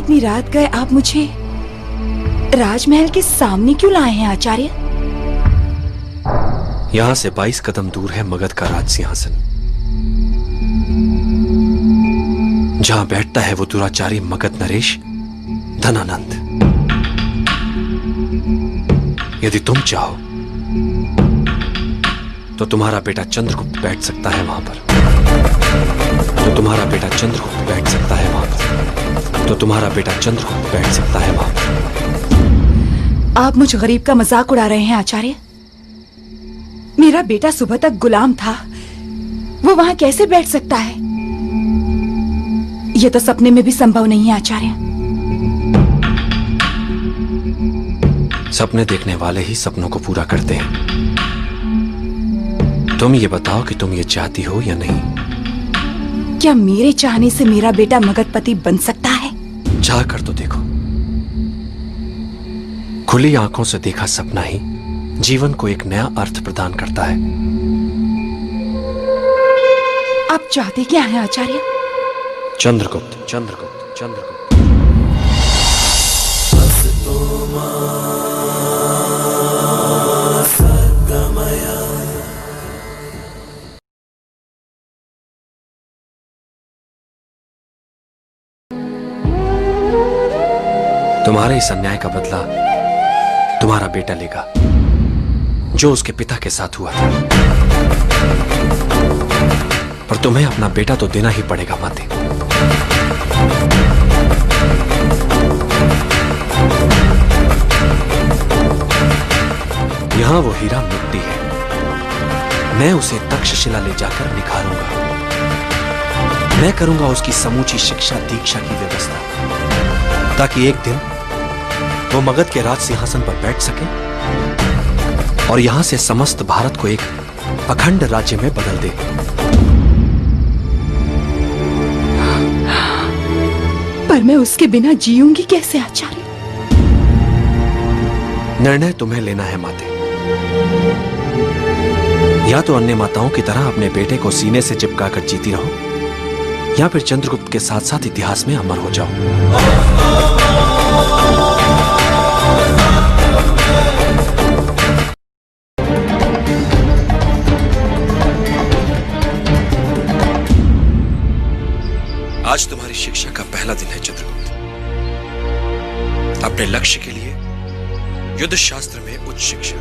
इतनी रात गए आप मुझे राजमहल के सामने क्यों लाए हैं आचार्य? यहां से 22 कदम दूर है मगध का राज सिंहासन, जहां बैठता है वो दुराचारी मगध नरेश धनानंद। यदि तुम चाहो तो तुम्हारा बेटा चंद्रगुप्त बैठ सकता है वहां पर, तो तुम्हारा बेटा चंद्रगुप्त बैठ सकता है वहां पर, तो तुम्हारा बेटा चंद्रगुप्त बैठ सकता है वहां पर। आप मुझ गरीब का मजाक उड़ा रहे हैं आचार्य। मेरा बेटा सुबह तक गुलाम था, वो वहां कैसे बैठ सकता है? यह तो सपने में भी संभव नहीं है आचार्य। सपने देखने वाले ही सपनों को पूरा करते हैं। तुम ये बताओ कि तुम ये चाहती हो या नहीं? क्या मेरे चाहने से मेरा बेटा मगधपति बन सकता है? चाह कर तो देखो। खुली आंखों से देखा सपना ही जीवन को एक नया अर्थ प्रदान करता है। आप चाहते क्या हैं आचार्य? चंद्रगुप्त, चंद्रगुप्त, चंद्रगुप्त। तुम्हारे इस अन्याय का बदला तुम्हारा बेटा लेगा, जो उसके पिता के साथ हुआ था। पर तुम्हें अपना बेटा तो देना ही पड़ेगा माते। यहां वो हीरा मिट्टी है, मैं उसे तक्षशिला ले जाकर निखारूंगा। मैं करूंगा उसकी समूची शिक्षा दीक्षा की व्यवस्था, ताकि एक दिन वो मगध के राज सिंहासन पर बैठ सके और यहां से समस्त भारत को एक अखंड राज्य में बदल दे। पर मैं उसके बिना जीऊंगी कैसे आचार्य? निर्णय तुम्हें लेना है माते। या तो अन्य माताओं की तरह अपने बेटे को सीने से चिपकाकर जीती रहो, या फिर चंद्रगुप्त के साथ साथ इतिहास में अमर हो जाओ। आज तुम्हारी शिक्षा का पहला दिन है चंद्रगुप्त। अपने लक्ष्य के लिए युद्ध शास्त्र में उच्च शिक्षा,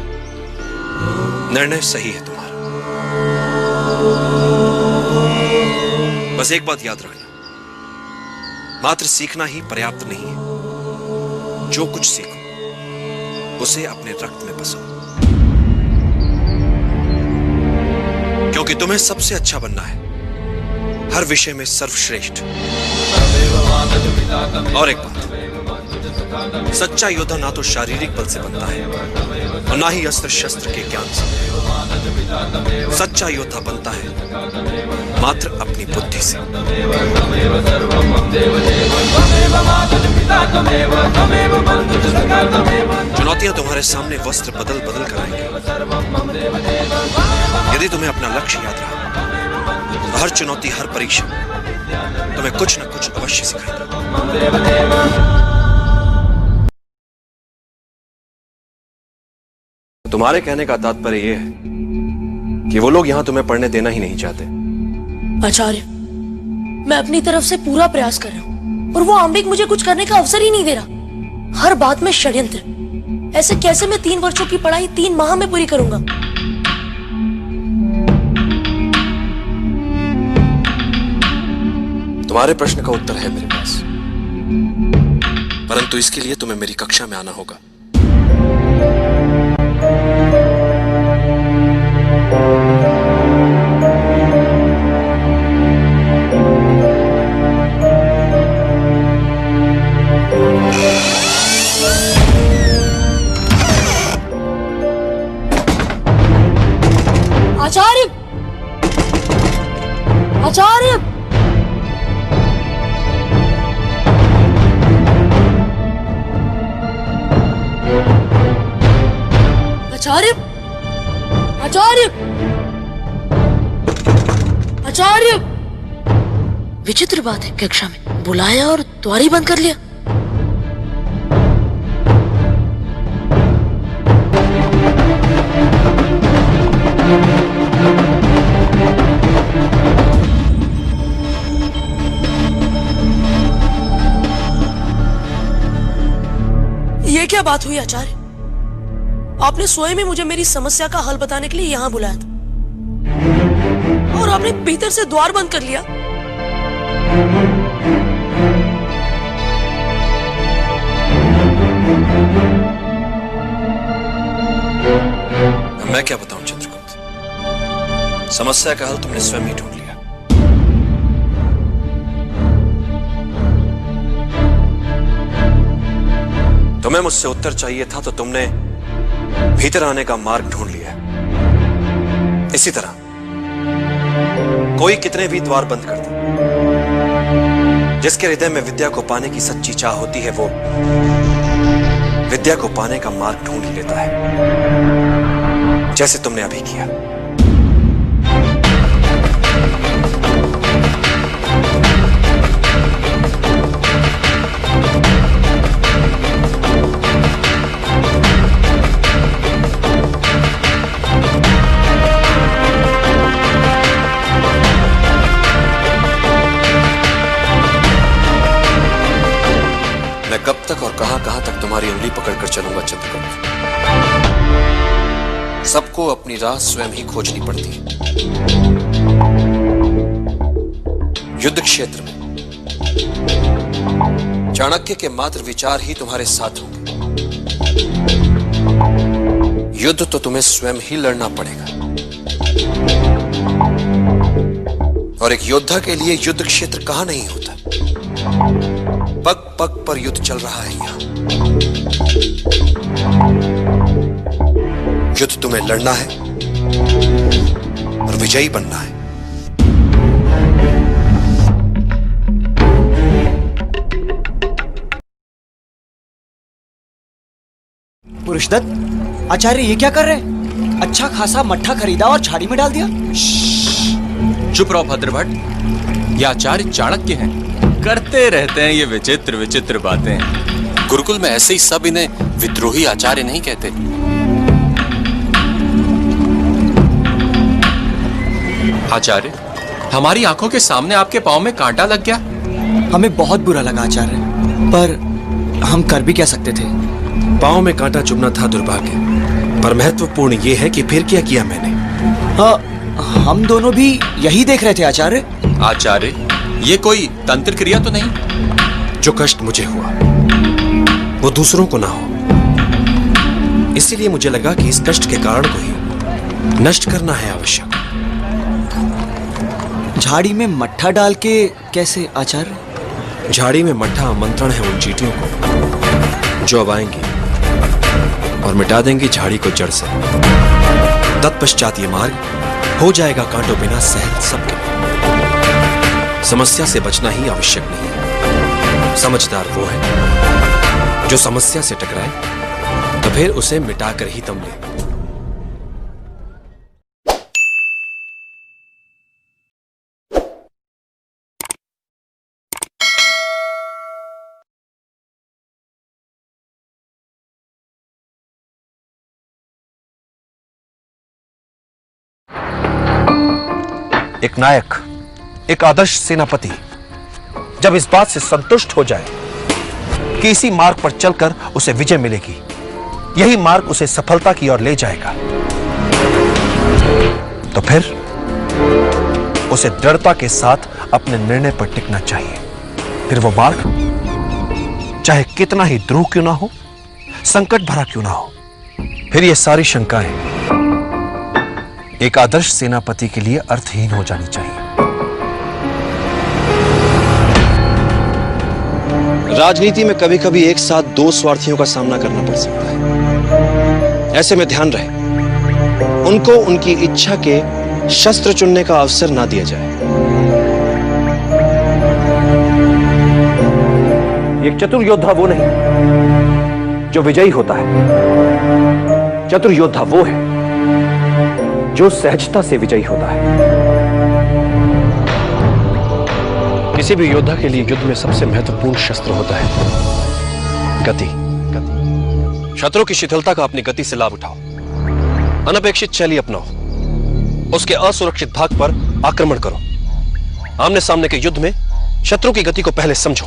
निर्णय सही है तुम्हारा। बस एक बात याद रखना, मात्र सीखना ही पर्याप्त नहीं है। जो कुछ सीखो उसे अपने रक्त में बसाओ, क्योंकि तुम्हें सबसे अच्छा बनना है, हर विषय में सर्वश्रेष्ठ। और एक बात, सच्चा योद्धा ना तो शारीरिक बल से बनता है और ना ही अस्त्र शस्त्र के ज्ञान से। सच्चा योद्धा बनता है मात्र अपनी बुद्धि से। चुनौतियां तुम्हारे सामने वस्त्र बदल बदल कर आएंगी। यदि तुम्हें अपना लक्ष्य याद रहा, हर चुनौती, हर परीक्षा तुम्हें कुछ न कुछ अवश्य सिखाएगी। तुम्हारे कहने का तात्पर्य यह है कि वो लोग यहां तुम्हें पढ़ने देना ही नहीं चाहते। आचार्य, मैं अपनी तरफ से पूरा प्रयास कर रहा हूँ और वो आंबिक मुझे कुछ करने का अवसर ही नहीं दे रहा। हर बात में षड्यंत्र। ऐसे कैसे मैं 3 वर्षों की पढ़ाई 3 माह में पूरी करूंगा? तुम्हारे प्रश्न का उत्तर है मेरे पास, परंतु इसके लिए तुम्हें मेरी कक्षा में आना होगा। आचार्य! आचार्य! आचार्य! आचार्य! आचार्य! विचित्र बात है, कक्षा में बुलाया और द्वार ही बंद कर लिया। क्या बात हुई आचार्य? आपने स्वयं ही मुझे मेरी समस्या का हल बताने के लिए यहां बुलाया था और आपने भीतर से द्वार बंद कर लिया। मैं क्या बताऊं चित्रगुप्त, समस्या का हल तुमने स्वयं ही ढूंढ लिया। तुम्हें मुझसे उत्तर चाहिए था तो तुमने भीतर आने का मार्ग ढूंढ लिया। इसी तरह कोई कितने भी द्वार बंद कर दे, जिसके हृदय में विद्या को पाने की सच्ची चाह होती है, वो विद्या को पाने का मार्ग ढूंढ ही लेता है, जैसे तुमने अभी किया। मैं कब तक और कहां तक तुम्हारी उंगली पकड़कर चलूंगा चित्रगुप्त? सबको अपनी राह स्वयं ही खोजनी पड़ती है। युद्ध क्षेत्र में चाणक्य के मात्र विचार ही तुम्हारे साथ होंगे। युद्ध तो तुम्हें स्वयं ही लड़ना पड़ेगा, और एक योद्धा के लिए युद्ध क्षेत्र कहां नहीं होता। पग पग पर युद्ध चल रहा है यहां। युद्ध तुम्हें लड़ना है और विजयी बनना है। पुरुषदत्त, आचार्य ये क्या कर रहे हैं? अच्छा खासा मट्ठा खरीदा और झाड़ी में डाल दिया। चुप रहो भद्रभट्ट, ये आचार्य चाणक्य हैं, करते रहते हैं ये विचित्र विचित्र बातें। गुरुकुल में ऐसे ही सब इन्हें विद्रोही आचार्य नहीं कहते। आचार्य, हमारी आंखों के सामने आपके पांव में कांटा लग गया। हमें बहुत बुरा लगा आचार्य, पर हम कर भी क्या सकते थे। पांव में कांटा चुभना था दुर्भाग्य, पर महत्वपूर्ण यह है कि फिर क्या किया मैंने। हम दोनों भी यही देख रहे थे आचार्य। आचार्य, ये कोई तंत्र क्रिया तो नहीं? जो कष्ट मुझे हुआ वो दूसरों को ना हो, इसीलिए मुझे लगा कि इस कष्ट के कारण को ही नष्ट करना है आवश्यक। झाड़ी में मट्ठा डाल के कैसे आचार्य? झाड़ी में मट्ठा आमंत्रण है उन चींटियों को जो अब आएंगी और मिटा देंगी झाड़ी को जड़ से। तत्पश्चात ये मार्ग हो जाएगा कांटों बिना सहल सबके। समस्या से बचना ही आवश्यक नहीं है। समझदार वो है जो समस्या से टकराए तो फिर उसे मिटाकर ही दम ले। एक नायक, एक आदर्श सेनापति जब इस बात से संतुष्ट हो जाए कि इसी मार्ग पर चलकर उसे विजय मिलेगी, यही मार्ग उसे सफलता की ओर ले जाएगा, तो फिर उसे दृढ़ता के साथ अपने निर्णय पर टिकना चाहिए। फिर वो मार्ग चाहे कितना ही द्रूह क्यों ना हो, संकट भरा क्यों ना हो, फिर ये सारी शंकाएं एक आदर्श सेनापति के लिए अर्थहीन हो जानी चाहिए। राजनीति में कभी कभी एक साथ दो स्वार्थियों का सामना करना पड़ सकता है। ऐसे में ध्यान रहे, उनको उनकी इच्छा के शस्त्र चुनने का अवसर ना दिया जाए। एक चतुर योद्धा वो नहीं जो विजयी होता है, चतुर योद्धा वो है जो सहजता से विजयी होता है। किसी भी योद्धा के लिए युद्ध में सबसे महत्वपूर्ण शस्त्र होता है गति। शत्रु की शिथिलता का अपनी गति से लाभ उठाओ, अनपेक्षित शैली अपनाओ, उसके असुरक्षित भाग पर आक्रमण करो। आमने सामने के युद्ध में शत्रु की गति को पहले समझो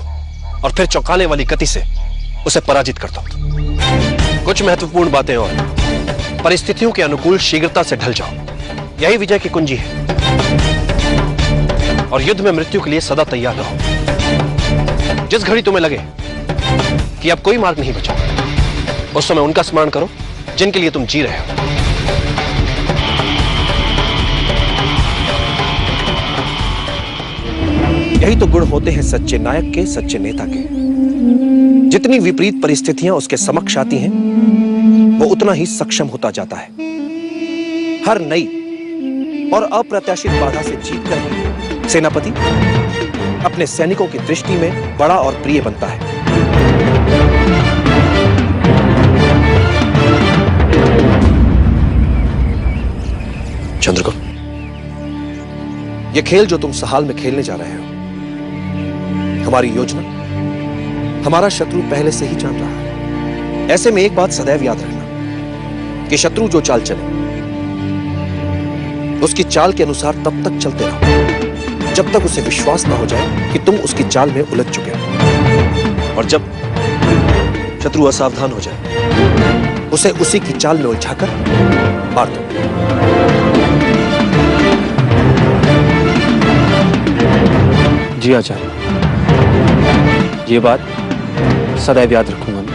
और फिर चौंकाने वाली गति से उसे पराजित कर दो। कुछ महत्वपूर्ण बातें और परिस्थितियों के अनुकूल शीघ्रता से ढल जाओ, यही विजय की कुंजी है। और युद्ध में मृत्यु के लिए सदा तैयार रहो। जिस घड़ी तुम्हें लगे कि अब कोई मार्ग नहीं बचा, उस समय उनका स्मरण करो जिनके लिए तुम जी रहे हो। यही तो गुण होते हैं सच्चे नायक के, सच्चे नेता के। जितनी विपरीत परिस्थितियां उसके समक्ष आती हैं, वो उतना ही सक्षम होता जाता है। हर नई और अप्रत्याशित बाधा से जीतकर ही सेनापति अपने सैनिकों की दृष्टि में बड़ा और प्रिय बनता है। चंद्रगुप्त, यह खेल जो तुम सहाल में खेलने जा रहे हो, हमारी योजना हमारा शत्रु पहले से ही जान रहा है। ऐसे में एक बात सदैव याद रखना कि शत्रु जो चाल चले, उसकी चाल के अनुसार तब तक चलते रहो जब तक उसे विश्वास ना हो जाए कि तुम उसकी चाल में उलझ चुके हो। और जब शत्रु असावधान हो जाए, उसे उसी की चाल में उलझाकर मार दो। जी आचार्य, ये बात सदैव याद रखूंगा मैं।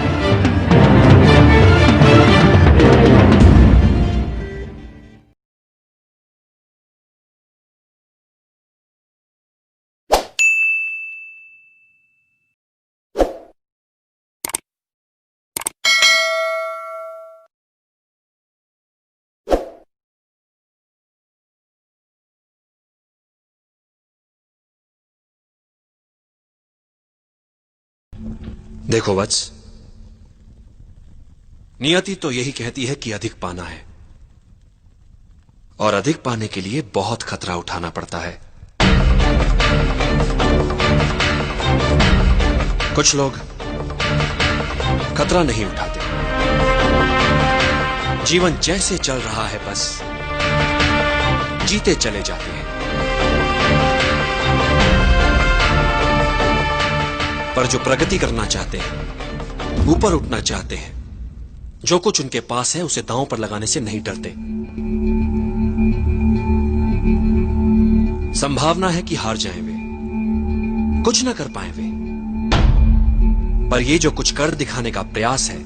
देखो वत्स, नियति तो यही कहती है कि अधिक पाना है, और अधिक पाने के लिए बहुत खतरा उठाना पड़ता है। कुछ लोग खतरा नहीं उठाते, जीवन जैसे चल रहा है बस जीते चले जाते हैं। पर जो प्रगति करना चाहते हैं, ऊपर उठना चाहते हैं, जो कुछ उनके पास है उसे दांव पर लगाने से नहीं डरते। संभावना है कि हार जाएं वे, कुछ ना कर पाए वे, पर ये जो कुछ कर दिखाने का प्रयास है,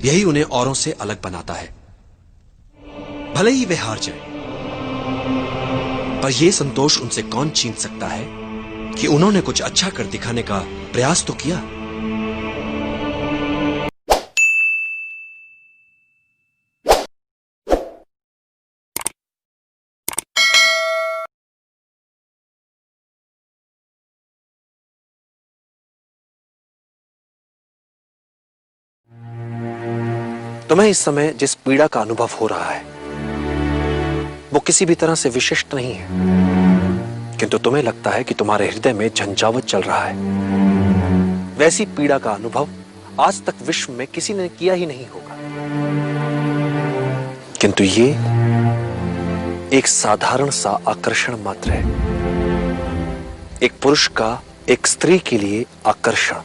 यही उन्हें औरों से अलग बनाता है। भले ही वे हार जाएं, पर यह संतोष उनसे कौन छीन सकता है कि उन्होंने कुछ अच्छा कर दिखाने का प्रयास तो किया। तुम्हें इस समय जिस पीड़ा का अनुभव हो रहा है, वो किसी भी तरह से विशिष्ट नहीं है, किंतु तुम्हें लगता है कि तुम्हारे हृदय में झंझावत चल रहा है। वैसी पीड़ा का अनुभव आज तक विश्व में किसी ने किया ही नहीं होगा। किंतु ये एक साधारण सा आकर्षण मात्र है, एक पुरुष का एक स्त्री के लिए आकर्षण।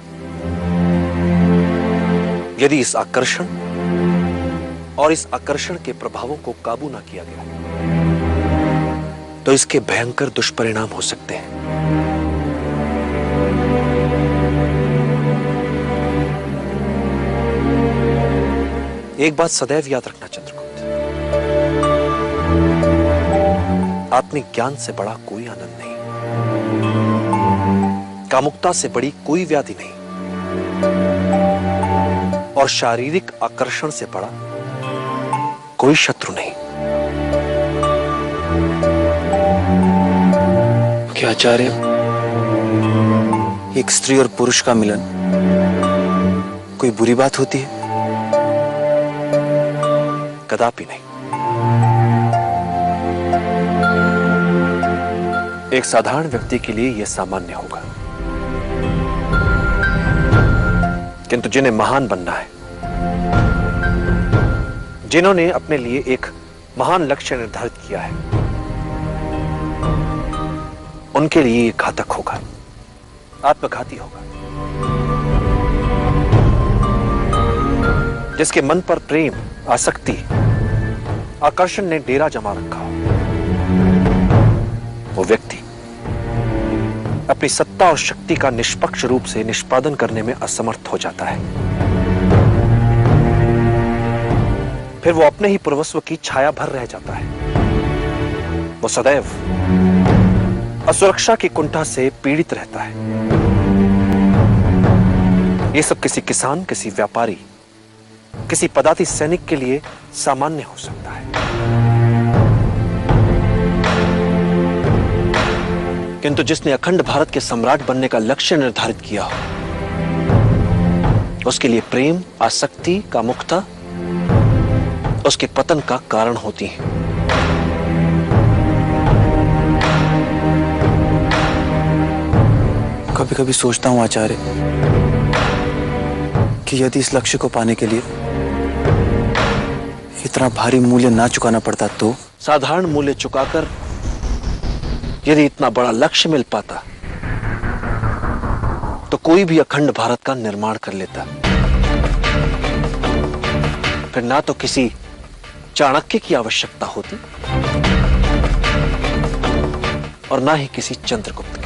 यदि इस आकर्षण और इस आकर्षण के प्रभावों को काबू ना किया गया तो इसके भयंकर दुष्परिणाम हो सकते हैं। एक बात सदैव याद रखना चंद्रगुप्त, आत्मिक ज्ञान से बड़ा कोई आनंद नहीं, कामुकता से बड़ी कोई व्याधि नहीं, और शारीरिक आकर्षण से बड़ा कोई शत्रु नहीं। क्या आचार्य, एक स्त्री और पुरुष का मिलन कोई बुरी बात होती है? कदापि नहीं। एक साधारण व्यक्ति के लिए यह सामान्य होगा, किंतु जिन्हें महान बनना है, जिन्होंने अपने लिए एक महान लक्ष्य निर्धारित किया है, उनके लिए ये घातक होगा, आत्मघाती होगा। जिसके मन पर प्रेम, आसक्ति, आकर्षण ने डेरा जमा रखा हो, वो व्यक्ति अपनी सत्ता और शक्ति का निष्पक्ष रूप से निष्पादन करने में असमर्थ हो जाता है। फिर वो अपने ही पूर्वस्व की छाया भर रह जाता है। वो सदैव असुरक्षा की कुंठा से पीड़ित रहता है। ये सब किसी किसान, किसी व्यापारी, किसी पदाति सैनिक के लिए सामान्य हो सकता है, किंतु जिसने अखंड भारत के सम्राट बनने का लक्ष्य निर्धारित किया हो, उसके लिए प्रेम, आसक्ति, कामुकता उसके पतन का कारण होती है। कभी कभी सोचता हूं आचार्य कि यदि इस लक्ष्य को पाने के लिए इतना भारी मूल्य ना चुकाना पड़ता तो। साधारण मूल्य चुकाकर यदि इतना बड़ा लक्ष्य मिल पाता तो कोई भी अखंड भारत का निर्माण कर लेता। फिर ना तो किसी चाणक्य की आवश्यकता होती और ना ही किसी चंद्रगुप्त की।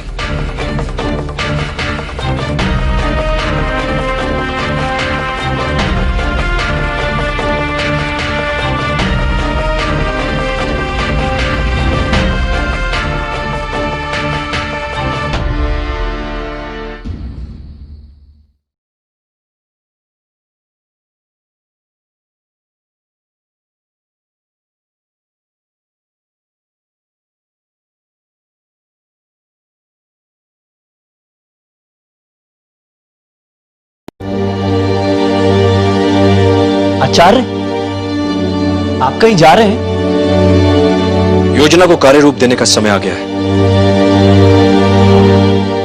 आचार्य, आप कहीं जा रहे हैं? योजना को कार्य रूप देने का समय आ गया है।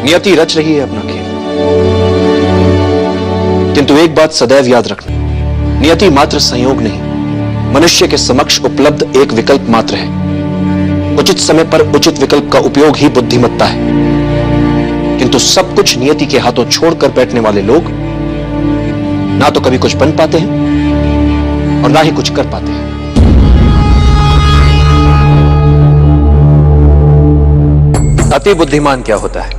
नियति रच रही है अपना खेल, किंतु एक बात सदैव याद रखना, नियति मात्र संयोग नहीं, मनुष्य के समक्ष उपलब्ध एक विकल्प मात्र है। उचित समय पर उचित विकल्प का उपयोग ही बुद्धिमत्ता है। किंतु सब कुछ नियति के हाथों छोड़कर बैठने वाले लोग ना तो कभी कुछ बन पाते हैं और ना ही कुछ कर पाते हैं। अति बुद्धिमान क्या होता है?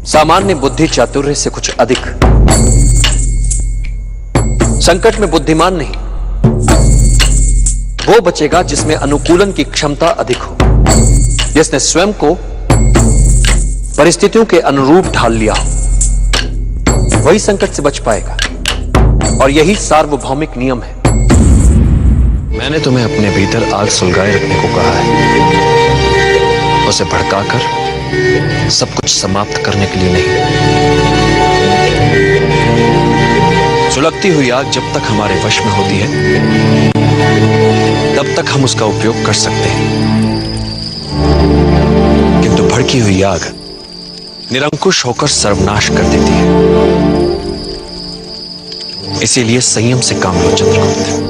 सामान्य बुद्धि चातुर्य से कुछ अधिक। संकट में बुद्धिमान नहीं, वो बचेगा जिसमें अनुकूलन की क्षमता अधिक हो, जिसने स्वयं को परिस्थितियों के अनुरूप ढाल लिया हो, वही संकट से बच पाएगा। और यही सार्वभौमिक नियम है। मैंने तुम्हें अपने भीतर आग सुलगाए रखने को कहा है, उसे भड़काकर सब कुछ समाप्त करने के लिए नहीं। सुलगती हुई आग जब तक हमारे वश में होती है तब तक हम उसका उपयोग कर सकते हैं, किंतु भड़की हुई आग निरंकुश होकर सर्वनाश कर देती है। इसीलिए संयम से काम लो चंद्रगुप्त।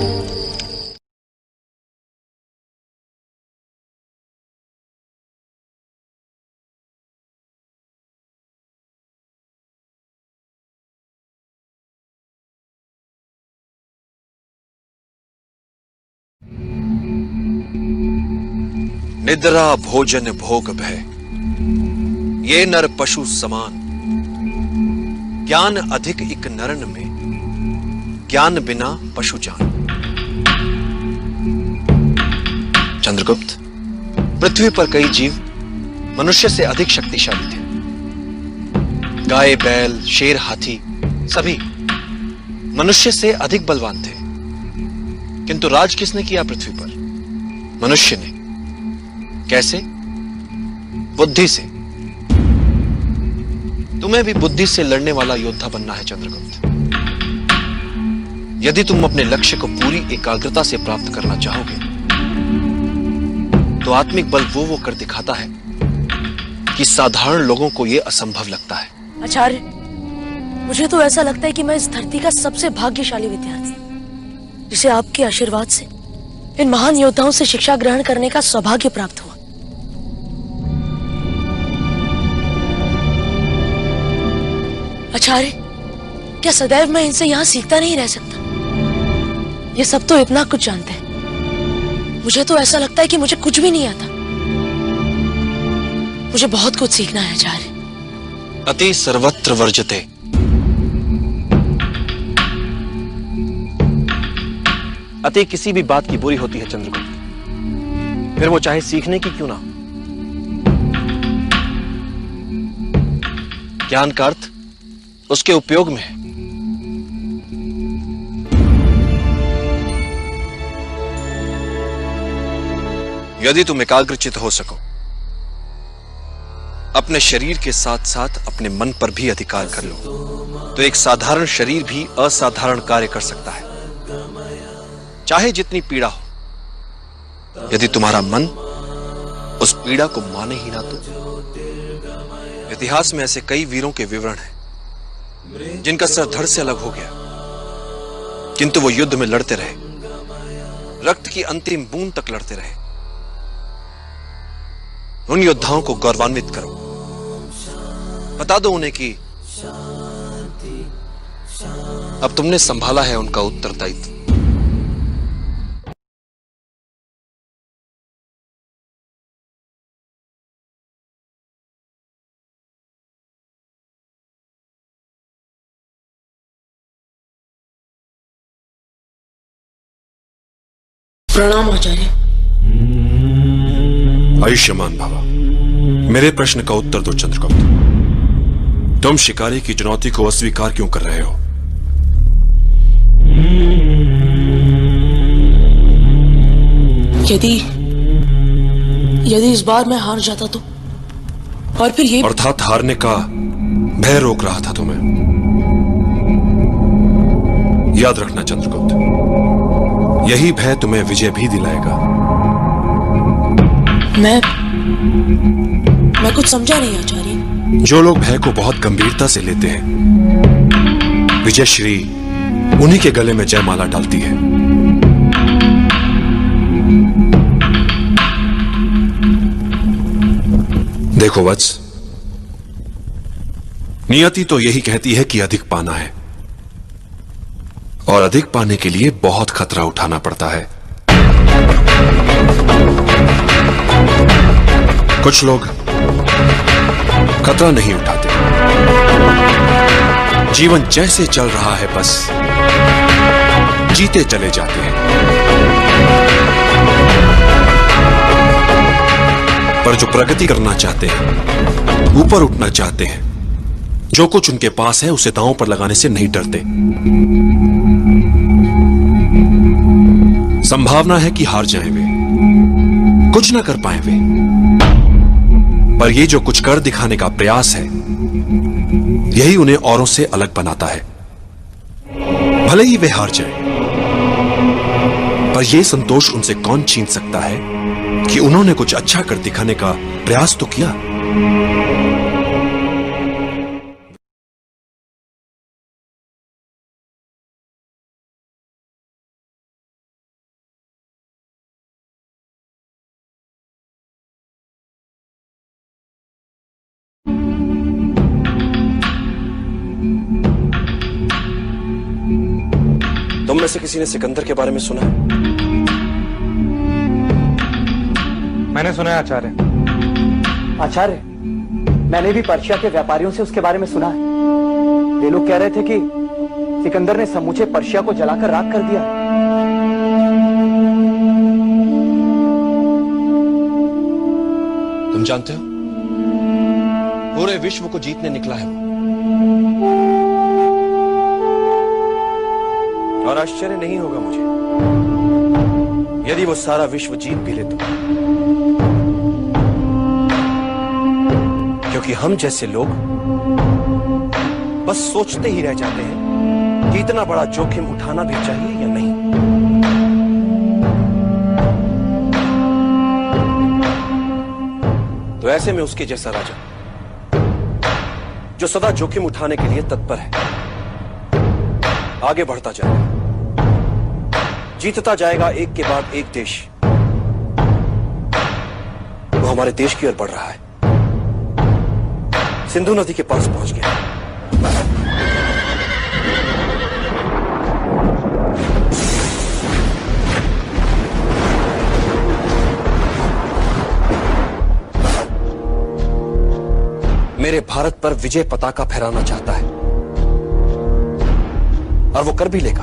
निद्रा भोजन भोग भय, ये नर पशु समान, ज्ञान अधिक इक नरन में, ज्ञान बिना पशु जान। चंद्रगुप्त, पृथ्वी पर कई जीव मनुष्य से अधिक शक्तिशाली थे। गाय, बैल, शेर, हाथी सभी मनुष्य से अधिक बलवान थे, किंतु राज किसने किया पृथ्वी पर? मनुष्य ने। कैसे? बुद्धि से। तुम्हें भी बुद्धि से लड़ने वाला योद्धा बनना है चंद्रगुप्त। यदि तुम अपने लक्ष्य को पूरी एकाग्रता से प्राप्त करना चाहोगे तो आत्मिक बल वो कर दिखाता है कि साधारण लोगों को यह असंभव लगता है। आचार्य, मुझे तो ऐसा लगता है कि मैं इस धरती का सबसे भाग्यशाली विद्यार्थी, जिसे आपके आशीर्वाद से इन महान योद्धाओं से शिक्षा ग्रहण करने का सौभाग्य प्राप्त हुआ। आचार्य, क्या सदैव मैं इनसे यहाँ सीखता नहीं रह सकता? ये सब तो इतना कुछ जानते हैं, मुझे तो ऐसा लगता है कि मुझे कुछ भी नहीं आता। मुझे बहुत कुछ सीखना है आचार्य। अति सर्वत्र वर्जते। अति किसी भी बात की बुरी होती है चंद्रगुप्त, फिर वो चाहे सीखने की क्यों ना हो। ज्ञान का अर्थ उसके उपयोग में है। यदि तुम एकाग्रचित हो सको, अपने शरीर के साथ साथ अपने मन पर भी अधिकार कर लो, तो एक साधारण शरीर भी असाधारण कार्य कर सकता है, चाहे जितनी पीड़ा हो। यदि तुम्हारा मन उस पीड़ा को माने ही ना तो। इतिहास में ऐसे कई वीरों के विवरण हैं जिनका सर धड़ से अलग हो गया, किंतु वो युद्ध में लड़ते रहे, रक्त की अंतिम बूंद तक लड़ते रहे। उन योद्धाओं को गौरवान्वित करो, बता दो उन्हें कि अब तुमने संभाला है उनका उत्तरदायित्व। प्रणाम आचार्य। आयुष्मान भवा। मेरे प्रश्न का उत्तर दो चंद्रगुप्त। तुम शिकारी की चुनौती को अस्वीकार क्यों कर रहे हो? यदि इस बार मैं हार जाता तो, और फिर ये अर्थात हारने का भय रोक रहा था तुम्हें। याद रखना चंद्रगुप्त, यही भय तुम्हें विजय भी दिलाएगा। मैं कुछ समझा नहीं आचार्य। जो लोग भय को बहुत गंभीरता से लेते हैं, विजय श्री उन्हीं के गले में जयमाला डालती है। देखो वत्स, नियति तो यही कहती है कि अधिक पाना है, और अधिक पाने के लिए बहुत खतरा उठाना पड़ता है। कुछ लोग खतरा नहीं उठाते, जीवन जैसे चल रहा है बस जीते चले जाते हैं। पर जो प्रगति करना चाहते हैं, ऊपर उठना चाहते हैं, जो कुछ उनके पास है उसे दांव पर लगाने से नहीं डरते। संभावना है कि हार जाएं वे, कुछ ना कर पाए वे, पर ये जो कुछ कर दिखाने का प्रयास है, यही उन्हें औरों से अलग बनाता है। भले ही वे हार जाएं, पर यह संतोष उनसे कौन छीन सकता है कि उन्होंने कुछ अच्छा कर दिखाने का प्रयास तो किया। तुम में से किसी ने सिकंदर के बारे में सुना है? मैंने सुना है आचार्य। आचार्य, मैंने भी पर्शिया के व्यापारियों से उसके बारे में सुना है। वे लोग कह रहे थे कि सिकंदर ने समूचे पर्शिया को जलाकर राख कर दिया। तुम जानते हो, पूरे विश्व को जीतने निकला है वो। और आश्चर्य नहीं होगा मुझे यदि वो सारा विश्व जीत भी ले तो, क्योंकि हम जैसे लोग बस सोचते ही रह जाते हैं कि इतना बड़ा जोखिम उठाना भी चाहिए या नहीं। तो ऐसे में उसके जैसा राजा, जो सदा जोखिम उठाने के लिए तत्पर है, आगे बढ़ता जाएगा, जीतता जाएगा एक के बाद एक देश। वो हमारे देश की ओर बढ़ रहा है, सिंधु नदी के पास पहुंच गया। भारत पर विजय पताका फहराना चाहता है और वो कर भी लेगा।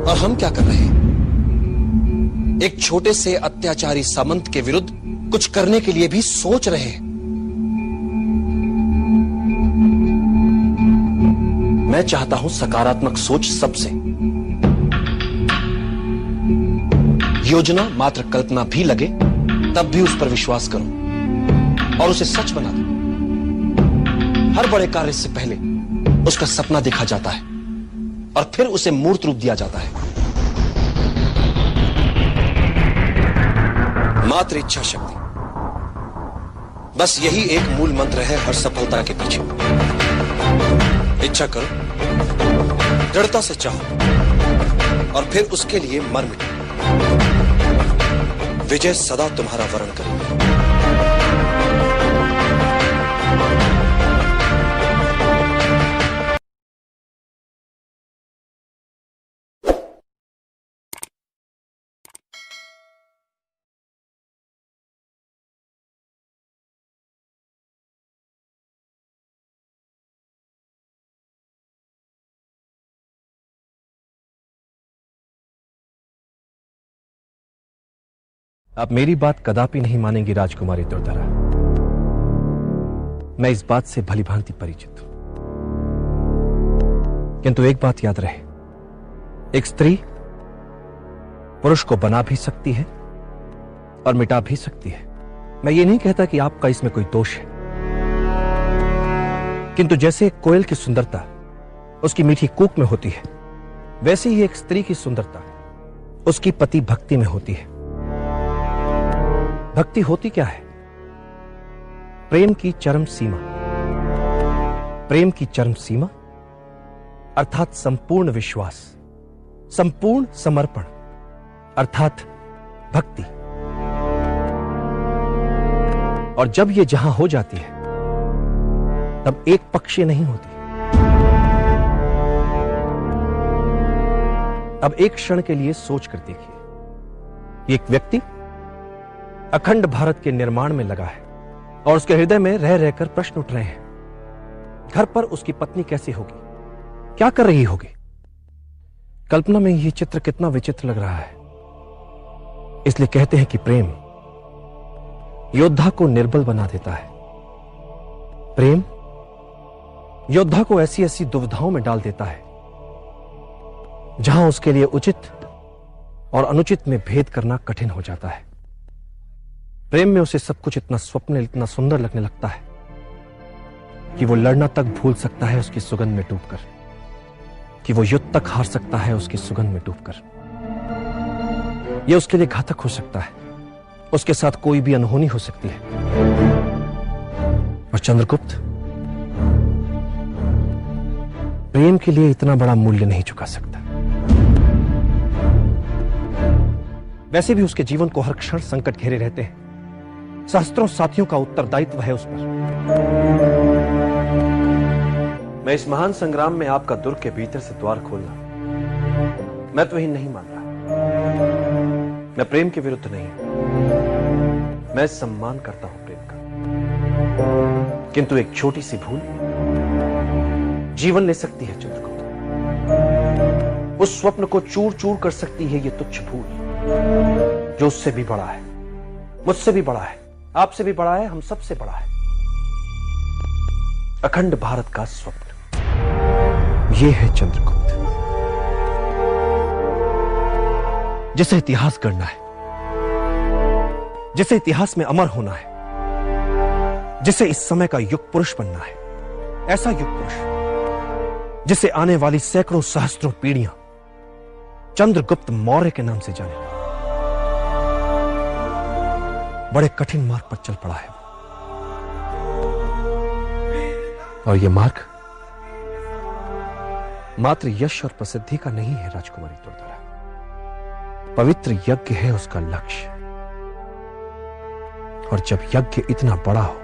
और हम क्या कर रहे हैं? एक छोटे से अत्याचारी सामंत के विरुद्ध कुछ करने के लिए भी सोच रहे हैं। मैं चाहता हूं सकारात्मक सोच सबसे। योजना मात्र कल्पना भी लगे तब भी उस पर विश्वास करो और उसे सच बना दो। हर बड़े कार्य से पहले उसका सपना देखा जाता है और फिर उसे मूर्त रूप दिया जाता है। मात्र इच्छा शक्ति, बस यही एक मूल मंत्र है हर सफलता के पीछे। इच्छा करो, दृढ़ता से चाहो और फिर उसके लिए मर मिटो। विजय सदा तुम्हारा वरण करेगी। आप मेरी बात कदापि नहीं मानेंगी राजकुमारी दुर्धरा। मैं इस बात से भली भांति परिचित हूं, किंतु एक बात याद रहे, एक स्त्री पुरुष को बना भी सकती है और मिटा भी सकती है। मैं ये नहीं कहता कि आपका इसमें कोई दोष है, किंतु जैसे एक कोयल की सुंदरता उसकी मीठी कूक में होती है, वैसे ही एक स्त्री की सुंदरता उसकी पति भक्ति में होती है। भक्ति होती क्या है? प्रेम की चरम सीमा। प्रेम की चरम सीमा अर्थात संपूर्ण विश्वास, संपूर्ण समर्पण अर्थात भक्ति। और जब यह जहां हो जाती है तब एक पक्षीय नहीं होती। अब एक क्षण के लिए सोच कर देखिए, एक व्यक्ति अखंड भारत के निर्माण में लगा है और उसके हृदय में रह रहकर प्रश्न उठ रहे हैं। घर पर उसकी पत्नी कैसी होगी, क्या कर रही होगी? कल्पना में यह चित्र कितना विचित्र लग रहा है। इसलिए कहते हैं कि प्रेम योद्धा को निर्बल बना देता है। प्रेम योद्धा को ऐसी ऐसी दुविधाओं में डाल देता है जहां उसके लिए उचित और अनुचित में भेद करना कठिन हो जाता है। प्रेम में उसे सब कुछ इतना स्वप्निल, इतना सुंदर लगने लगता है कि वो लड़ना तक भूल सकता है उसकी सुगंध में डूबकर, कि वो युद्ध तक हार सकता है उसकी सुगंध में डूबकर। यह उसके लिए घातक हो सकता है, उसके साथ कोई भी अनहोनी हो सकती है। और चंद्रगुप्त प्रेम के लिए इतना बड़ा मूल्य नहीं चुका सकता। वैसे भी उसके जीवन को हर क्षण संकट घेरे रहते हैं। सहस्त्रों साथियों का उत्तरदायित्व है उस पर। मैं इस महान संग्राम में आपका दुर्ग के भीतर से द्वार खोलना महत्वहीन नहीं मान रहा। मैं प्रेम के विरुद्ध नहीं हूं, मैं सम्मान करता हूं प्रेम का, किंतु एक छोटी सी भूल जीवन ले सकती है चंद्रगुप्त। उस स्वप्न को चूर चूर कर सकती है ये तुच्छ भूल, जो उससे भी बड़ा है, मुझसे भी बड़ा है, आपसे भी बड़ा है, हम सबसे बड़ा है। अखंड भारत का स्वप्न ये है चंद्रगुप्त, जिसे इतिहास गढ़ना है, जिसे इतिहास में अमर होना है, जिसे इस समय का युग पुरुष बनना है। ऐसा युग पुरुष जिसे आने वाली सैकड़ों सहस्त्रों पीढ़ियां चंद्रगुप्त मौर्य के नाम से जाने। बड़े कठिन मार्ग पर चल पड़ा है और यह मार्ग मात्र यश और प्रसिद्धि का नहीं है राजकुमारी दुर्धरा। पवित्र यज्ञ है उसका लक्ष्य, और जब यज्ञ इतना बड़ा हो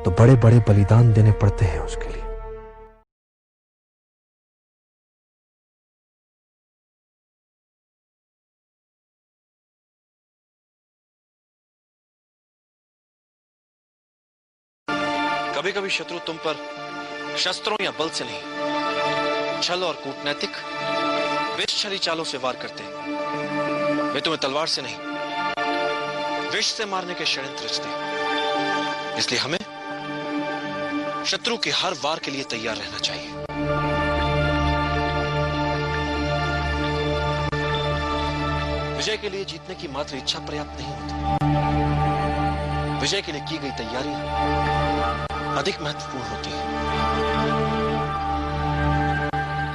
तो बड़े बड़े बलिदान देने पड़ते हैं उसके लिए। कभी कभी शत्रु तुम पर शस्त्रों या बल से नहीं, छल और कूटनैतिक विषछली चालों से वार करते हैं। वे तुम्हें तलवार से नहीं, विष से मारने के षड्यंत्र रचते। इसलिए हमें शत्रु के हर वार के लिए तैयार रहना चाहिए। विजय के लिए जीतने की मात्र इच्छा पर्याप्त नहीं होती। विजय के लिए की गई तैयारी अधिक महत्वपूर्ण होती है।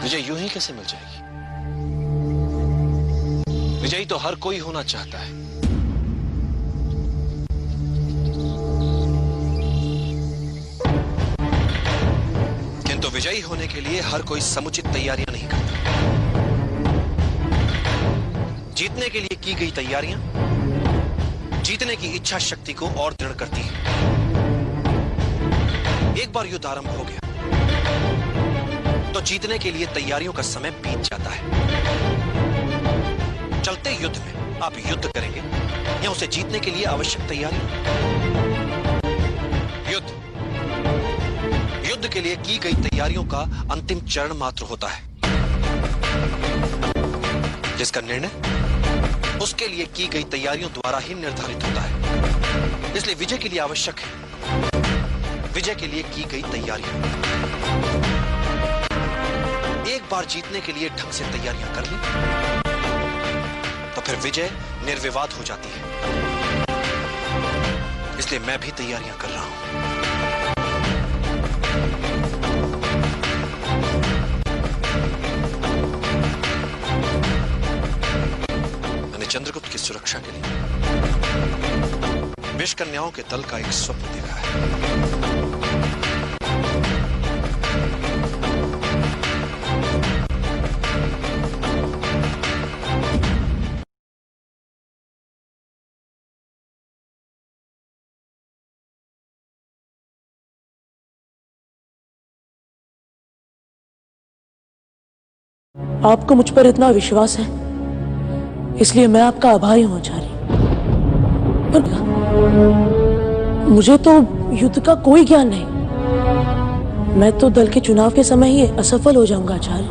विजय यूं ही कैसे मिल जाएगी? विजयी तो हर कोई होना चाहता है, किंतु विजयी होने के लिए हर कोई समुचित तैयारियां नहीं करता। जीतने के लिए की गई तैयारियां जीतने की इच्छा शक्ति को और दृढ़ करती हैं। एक बार युद्ध आरंभ हो गया तो जीतने के लिए तैयारियों का समय बीत जाता है। चलते युद्ध में आप युद्ध करेंगे या उसे जीतने के लिए आवश्यक तैयारी? युद्ध के लिए की गई तैयारियों का अंतिम चरण मात्र होता है, जिसका निर्णय उसके लिए की गई तैयारियों द्वारा ही निर्धारित होता है। इसलिए विजय के लिए आवश्यक है विजय के लिए की गई तैयारियां। एक बार जीतने के लिए ढंग से तैयारियां कर ली तो फिर विजय निर्विवाद हो जाती है। इसलिए मैं भी तैयारियां कर रहा हूं। मैंने चंद्रगुप्त की सुरक्षा के लिए विषकन्याओं के दल का एक स्वप्न देखा है। आपको मुझ पर इतना विश्वास है, इसलिए मैं आपका आभारी हूं आचार्य। पर मुझे तो युद्ध का कोई ज्ञान नहीं। मैं तो दल के चुनाव के समय ही असफल हो जाऊंगा आचार्य।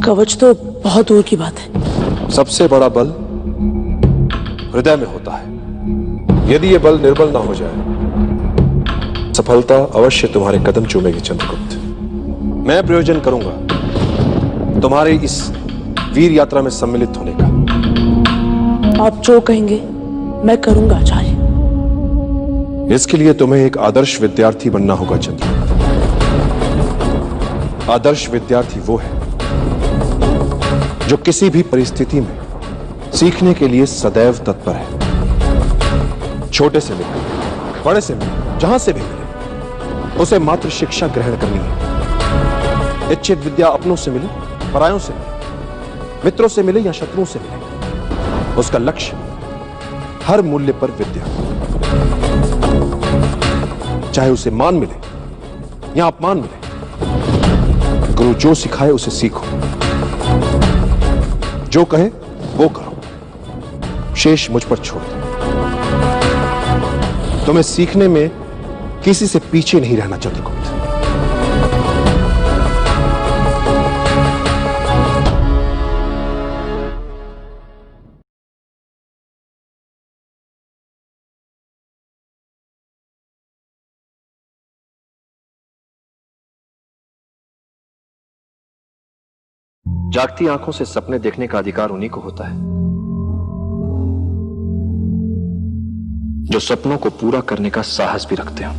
कवच तो बहुत दूर की बात है। सबसे बड़ा बल हृदय में होता है। यदि ये बल निर्बल ना हो जाए, सफलता अवश्य तुम्हारे कदम चूमेगी चंद्रगुप्त। मैं प्रयोजन करूंगा तुम्हारी इस वीर यात्रा में सम्मिलित होने का। आप जो कहेंगे मैं करूंगा आचार्य। इसके लिए तुम्हें एक आदर्श विद्यार्थी बनना होगा चंद्रगुप्त। आदर्श विद्यार्थी वो है जो किसी भी परिस्थिति में सीखने के लिए सदैव तत्पर है। छोटे से लेकर बड़े से मिले, जहां से भी मिले, उसे मात्र शिक्षा ग्रहण करनी है। इच्छित विद्या अपनों से मिले, परायों से मिले, मित्रों से मिले या शत्रुओं से मिले, उसका लक्ष्य हर मूल्य पर विद्या, चाहे उसे मान मिले या अपमान मिले। गुरु जो सिखाए उसे सीखो, जो कहे वो करो, शेष मुझ पर छोड़ दो। तुम्हें सीखने में किसी से पीछे नहीं रहना चंद्रगुप्त। जागती आंखों से सपने देखने का अधिकार उन्हीं को होता है जो सपनों को पूरा करने का साहस भी रखते हो।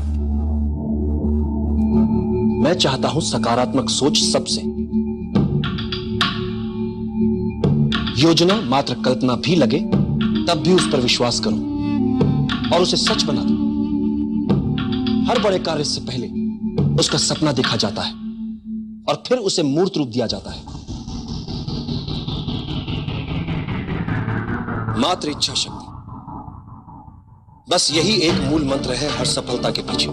मैं चाहता हूं सकारात्मक सोच सबसे। योजना मात्र कल्पना भी लगे तब भी उस पर विश्वास करो और उसे सच बना दो। हर बड़े कार्य से पहले उसका सपना देखा जाता है और फिर उसे मूर्त रूप दिया जाता है। मात्र इच्छा शक्ति, बस यही एक मूल मंत्र है हर सफलता के पीछे।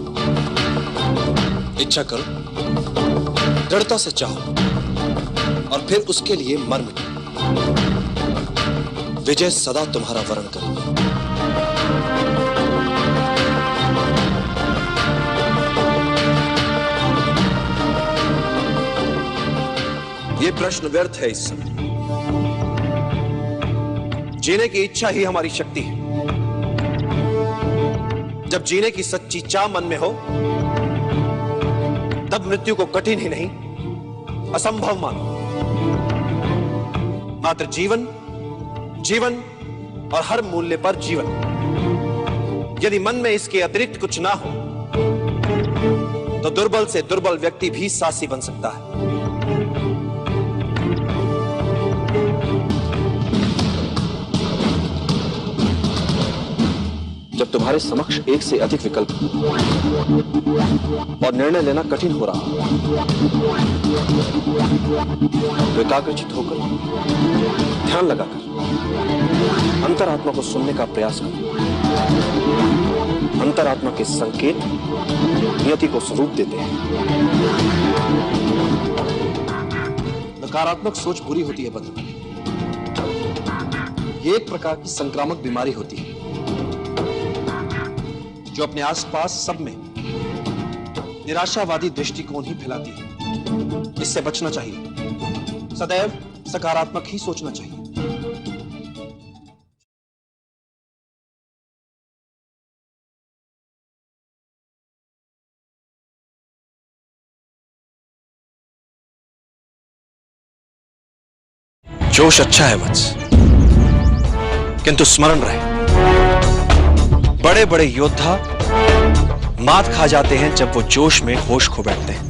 इच्छा करो, दृढ़ता से चाहो और फिर उसके लिए मर मिटो। विजय सदा तुम्हारा वरण करेगी। ये प्रश्न व्यर्थ है इस समय। जीने की इच्छा ही हमारी शक्ति है। जब जीने की सच्ची चाह मन में हो, तब मृत्यु को कठिन ही नहीं असंभव मानो। मात्र जीवन, जीवन और हर मूल्य पर जीवन। यदि मन में इसके अतिरिक्त कुछ ना हो, तो दुर्बल से दुर्बल व्यक्ति भी साहसी बन सकता है। जब तुम्हारे समक्ष एक से अधिक विकल्प और निर्णय लेना कठिन हो रहा हो, तो एकाग्रचित होकर, ध्यान लगाकर अंतरात्मा को सुनने का प्रयास करो। अंतरात्मा के संकेत नियति को स्वरूप देते हैं। नकारात्मक सोच बुरी होती है बंधु। ये एक प्रकार की संक्रामक बीमारी होती है जो अपने आसपास सब में निराशावादी दृष्टिकोण ही फैलाती है। इससे बचना चाहिए। सदैव सकारात्मक ही सोचना चाहिए। जोश अच्छा है वत्स, किंतु स्मरण रहे, बड़े बड़े योद्धा मात खा जाते हैं जब वो जोश में होश खो बैठते हैं।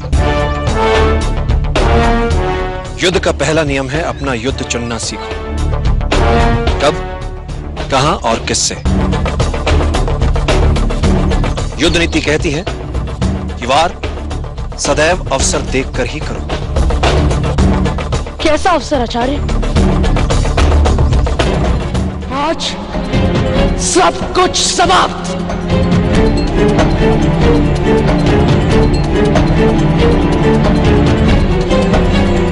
युद्ध का पहला नियम है अपना युद्ध चुनना सीखो। कब, कहां और किससे। युद्ध नीति कहती है कि वार सदैव अवसर देखकर ही करो। कैसा अवसर आचार्य? आज सब कुछ समाप्त।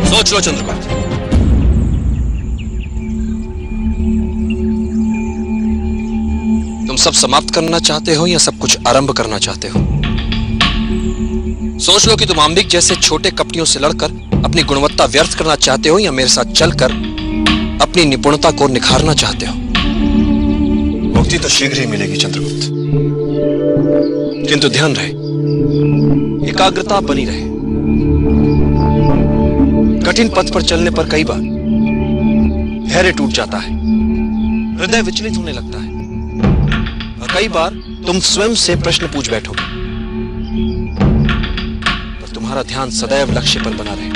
सोच लो चंद्रकांत, तुम सब समाप्त करना चाहते हो या सब कुछ आरंभ करना चाहते हो? सोच लो कि तुम आंबिक जैसे छोटे कपटियों से लड़कर अपनी गुणवत्ता व्यर्थ करना चाहते हो या मेरे साथ चलकर अपनी निपुणता को निखारना चाहते हो। मुक्ति तो शीघ्र ही मिलेगी चंद्रगुप्त, किंतु ध्यान रहे, एकाग्रता बनी रहे। कठिन पथ पर चलने पर कई बार धैर्य टूट जाता है, हृदय विचलित होने लगता है और कई बार तुम स्वयं से प्रश्न पूछ बैठोगे, पर तुम्हारा ध्यान सदैव लक्ष्य पर बना रहे,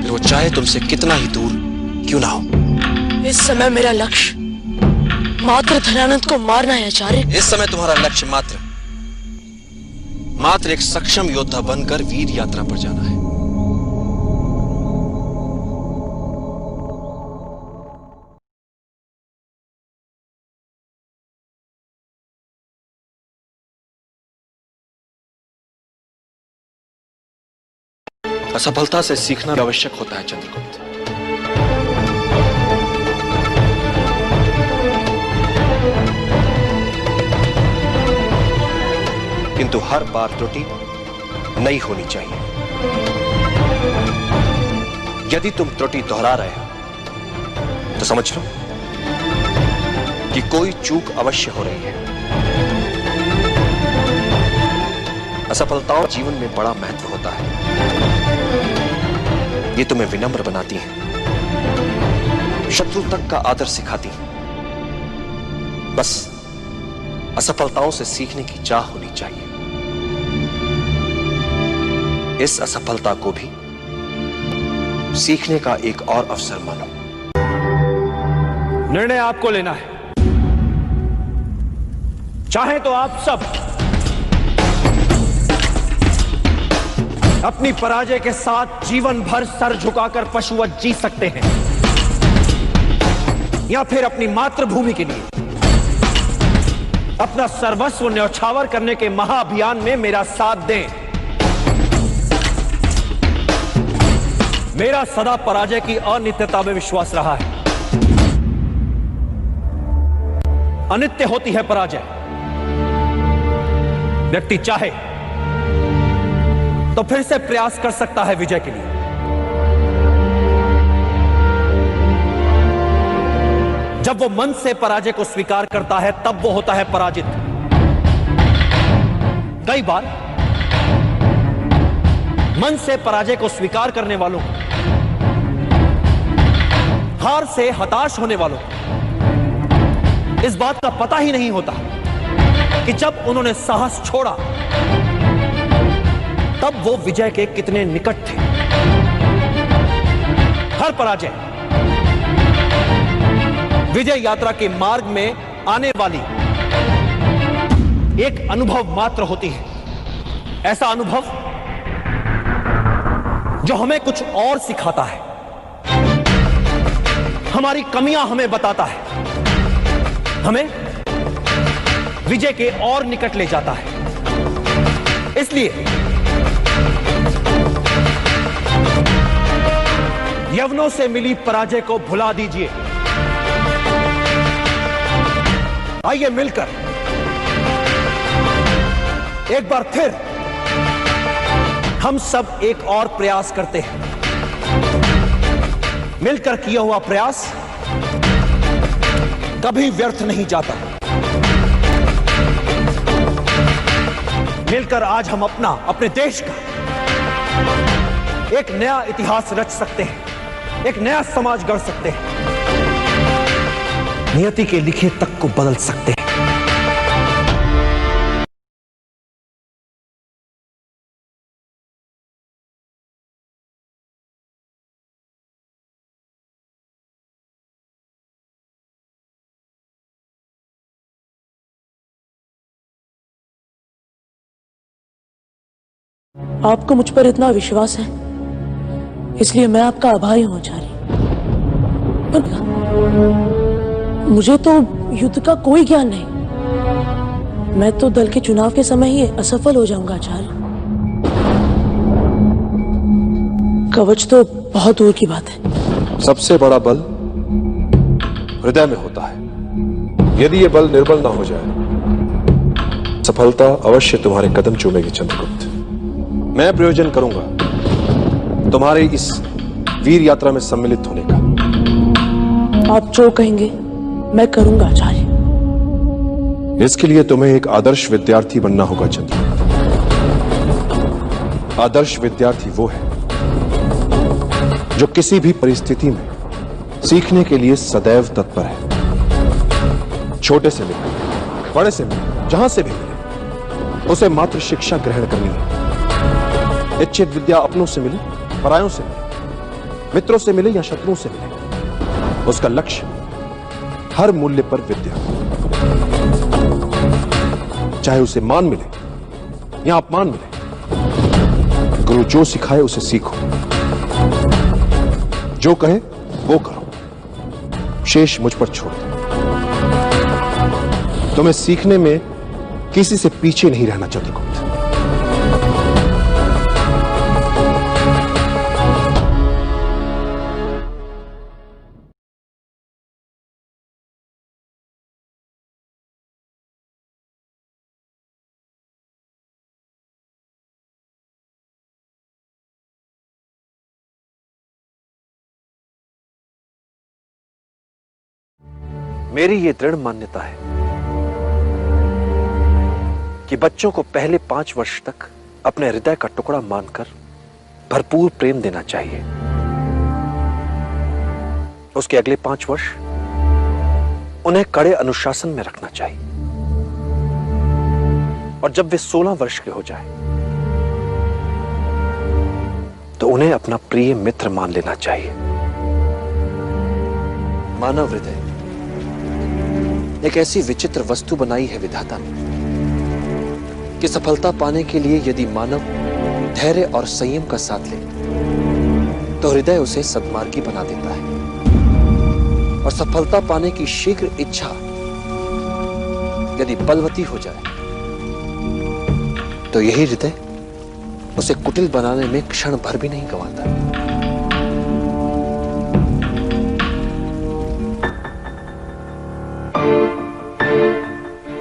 फिर वो चाहे तुमसे कितना ही दूर क्यों ना हो। इस समय मेरा लक्ष्य मात्र धनानंद को मारना है आचार्य। इस समय तुम्हारा लक्ष्य मात्र एक सक्षम योद्धा बनकर वीर यात्रा पर जाना है। असफलता से सीखना आवश्यक होता है चंद्रगुप्त। किंतु हर बार त्रुटि नहीं होनी चाहिए। यदि तुम त्रुटि दोहरा रहे हो तो समझ लो कि कोई चूक अवश्य हो रही है। असफलताओं जीवन में बड़ा महत्व होता है। ये तुम्हें विनम्र बनाती है, शत्रु तक का आदर सिखाती है। बस असफलताओं से सीखने की चाह होनी चाहिए। इस असफलता को भी सीखने का एक और अवसर मानो। निर्णय आपको लेना है। चाहे तो आप सब अपनी पराजय के साथ जीवन भर सर झुकाकर पशुवत जी सकते हैं, या फिर अपनी मातृभूमि के लिए अपना सर्वस्व न्यौछावर करने के महाअभियान में मेरा साथ दें। मेरा सदा पराजय की अनित्यता में विश्वास रहा है। अनित्य होती है पराजय। व्यक्ति चाहे तो फिर से प्रयास कर सकता है विजय के लिए, जब वो मन से पराजय को स्वीकार करता है तब वो होता है पराजित। कई बार मन से पराजय को स्वीकार करने वालों को, हार से हताश होने वालों को इस बात का पता ही नहीं होता कि जब उन्होंने साहस छोड़ा तब वो विजय के कितने निकट थे। हर पराजय विजय यात्रा के मार्ग में आने वाली एक अनुभव मात्र होती है। ऐसा अनुभव जो हमें कुछ और सिखाता है, हमारी कमियां हमें बताता है, हमें विजय के और निकट ले जाता है। इसलिए यवनों से मिली पराजय को भुला दीजिए। आइए मिलकर एक बार फिर हम सब एक और प्रयास करते हैं। मिलकर किया हुआ प्रयास कभी व्यर्थ नहीं जाता। मिलकर आज हम अपने देश का एक नया इतिहास रच सकते हैं, एक नया समाज गढ़ सकते हैं, नियति के लिखे तक को बदल सकते हैं। आपको मुझ पर इतना विश्वास है, इसलिए मैं आपका आभारी हूं आचार्य। मुझे तो युद्ध का कोई ज्ञान नहीं। मैं तो दल के चुनाव के समय ही असफल हो जाऊंगा आचार्य। कवच तो बहुत दूर की बात है। सबसे बड़ा बल हृदय में होता है। यदि यह बल निर्बल ना हो जाए, सफलता अवश्य तुम्हारे कदम चूमेगी चंद्रगुप्त। मैं प्रयोजन करूंगा तुम्हारे इस वीर यात्रा में सम्मिलित होने का। आप जो कहेंगे मैं करूंगा आचार्य। इसके लिए तुम्हें एक आदर्श विद्यार्थी बनना होगा चंद्र। आदर्श विद्यार्थी वो है जो किसी भी परिस्थिति में सीखने के लिए सदैव तत्पर है। छोटे से मिले, बड़े से मिले, जहां से भी मिले, उसे मात्र शिक्षा ग्रहण करनी है। इच्छित विद्या अपनों से मिले, परायों से मिले, मित्रों से मिले या शत्रुओं से मिले, उसका लक्ष्य हर मूल्य पर विद्या, चाहे उसे मान मिले या अपमान मिले। गुरु जो सिखाए उसे सीखो, जो कहे वो करो, शेष मुझ पर छोड़ दो। तुम्हें सीखने में किसी से पीछे नहीं रहना चंद्रगुप्त। मेरी ये दृढ़ मान्यता है कि बच्चों को पहले 5 वर्ष तक अपने हृदय का टुकड़ा मानकर भरपूर प्रेम देना चाहिए। उसके अगले 5 वर्ष उन्हें कड़े अनुशासन में रखना चाहिए, और जब वे 16 वर्ष के हो जाएं, तो उन्हें अपना प्रिय मित्र मान लेना चाहिए। मानव हृदय एक ऐसी विचित्र वस्तु बनाई है विधाता ने कि सफलता पाने के लिए यदि मानव धैर्य और संयम का साथ ले तो हृदय उसे सद्मार्गी बना देता है, और सफलता पाने की शीघ्र इच्छा यदि बलवती हो जाए तो यही हृदय उसे कुटिल बनाने में क्षण भर भी नहीं गंवाता।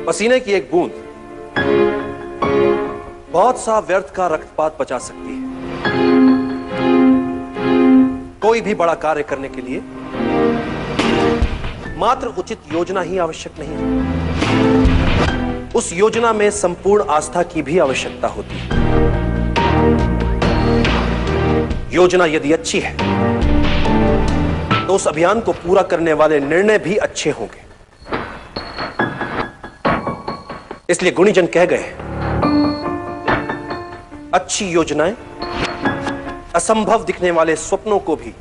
पसीने की एक बूंद बहुत सा व्यर्थ का रक्तपात बचा सकती है। कोई भी बड़ा कार्य करने के लिए मात्र उचित योजना ही आवश्यक नहीं है, उस योजना में संपूर्ण आस्था की भी आवश्यकता होती है। योजना यदि अच्छी है तो उस अभियान को पूरा करने वाले निर्णय भी अच्छे होंगे। इसलिए गुणीजन कह गए, अच्छी योजनाएं असंभव दिखने वाले स्वप्नों को भी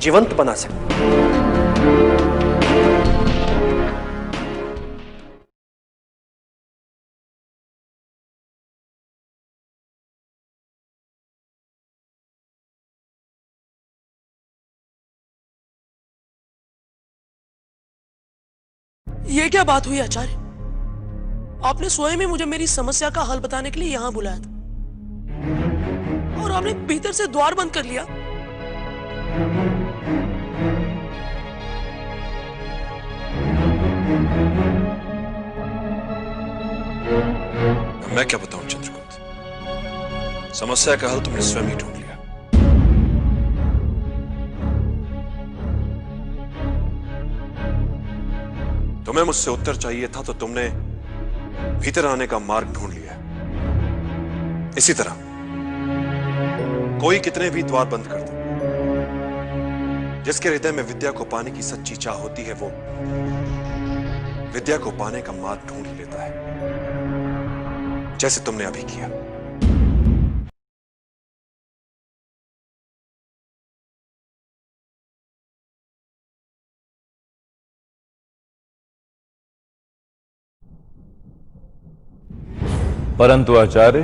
जीवंत बना सकती हैं। ये क्या बात हुई आचार्य? आपने स्वयं ही मुझे मेरी समस्या का हल बताने के लिए यहां बुलाया था और आपने भीतर से द्वार बंद कर लिया। मैं क्या बताऊं चंद्रगुप्त, समस्या का हल तुमने स्वयं ही ढूंढ लिया। तुम्हें मुझसे उत्तर चाहिए था तो तुमने भीतर आने का मार्ग ढूंढ लिया। इसी तरह कोई कितने भी द्वार बंद कर दे, जिसके हृदय में विद्या को पाने की सच्ची चाह होती है, वो विद्या को पाने का मार्ग ढूंढ लेता है, जैसे तुमने अभी किया। परंतु आचार्य,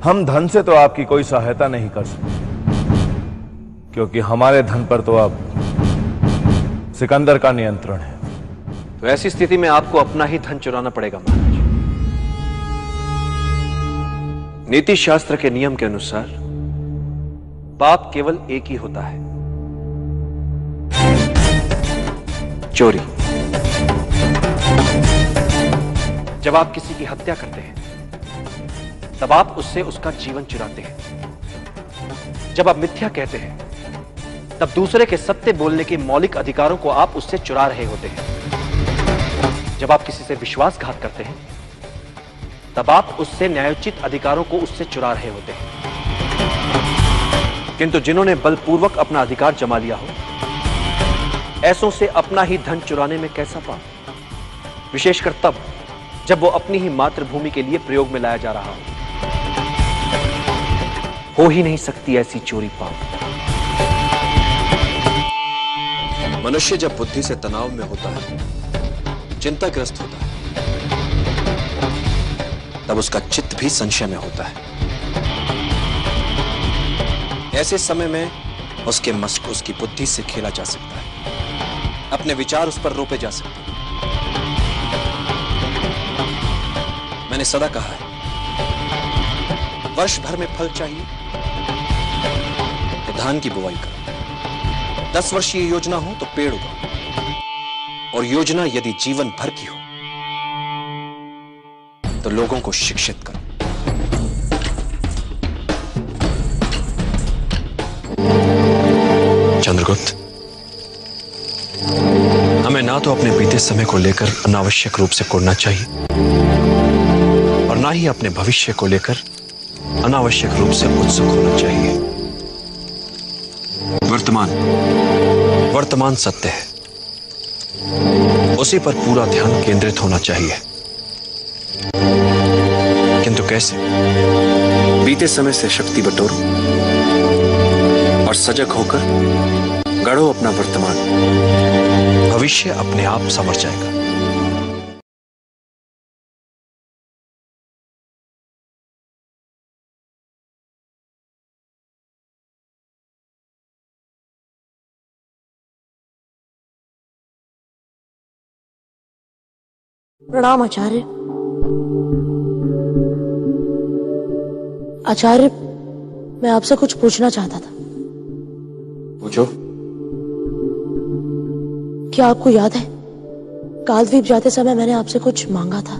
हम धन से तो आपकी कोई सहायता नहीं कर सकते, क्योंकि हमारे धन पर तो अब सिकंदर का नियंत्रण है। तो ऐसी स्थिति में आपको अपना ही धन चुराना पड़ेगा महाराज। नीति शास्त्र के नियम के अनुसार पाप केवल एक ही होता है, चोरी। जब आप किसी की हत्या करते हैं तब आप उससे उसका जीवन चुराते हैं। जब आप मिथ्या कहते हैं तब दूसरे के सत्य बोलने के मौलिक अधिकारों को आप उससे चुरा रहे होते हैं। जब आप किसी से विश्वासघात करते हैं तब आप उससे न्यायोचित अधिकारों को उससे चुरा रहे होते हैं। किंतु जिन्होंने बलपूर्वक अपना अधिकार जमा लिया हो, ऐसों से अपना ही धन चुराने में कैसा पाप, विशेषकर तब जब वो अपनी ही मातृभूमि के लिए प्रयोग में लाया जा रहा हो ही नहीं सकती ऐसी चोरी पाप। मनुष्य जब बुद्धि से तनाव में होता है, चिंताग्रस्त होता है, तब उसका चित्त भी संशय में होता है। ऐसे समय में उसके मस्तिष्क, उसकी बुद्धि से खेला जा सकता है, अपने विचार उस पर रोपे जा सकते हैं। मैंने सदा कहा है, वर्ष भर में फल चाहिए तो धान की बुवाई करो, 10 वर्षीय योजना हो तो पेड़ उगाओ, और योजना यदि जीवन भर की हो तो लोगों को शिक्षित करो। चंद्रगुप्त, हमें ना तो अपने बीते समय को लेकर अनावश्यक रूप से कोड़ना चाहिए और ना ही अपने भविष्य को लेकर अनावश्यक रूप से उत्सुक होना चाहिए। वर्तमान सत्य है, उसी पर पूरा ध्यान केंद्रित होना चाहिए। किंतु कैसे? बीते समय से शक्ति बटोरो और सजग होकर गढ़ो अपना वर्तमान। भविष्य अपने आप संवर जाएगा। प्रणाम आचार्य। आचार्य, मैं आपसे कुछ पूछना चाहता था। पूछो। क्या आपको याद है, कालद्वीप जाते समय मैंने आपसे कुछ मांगा था?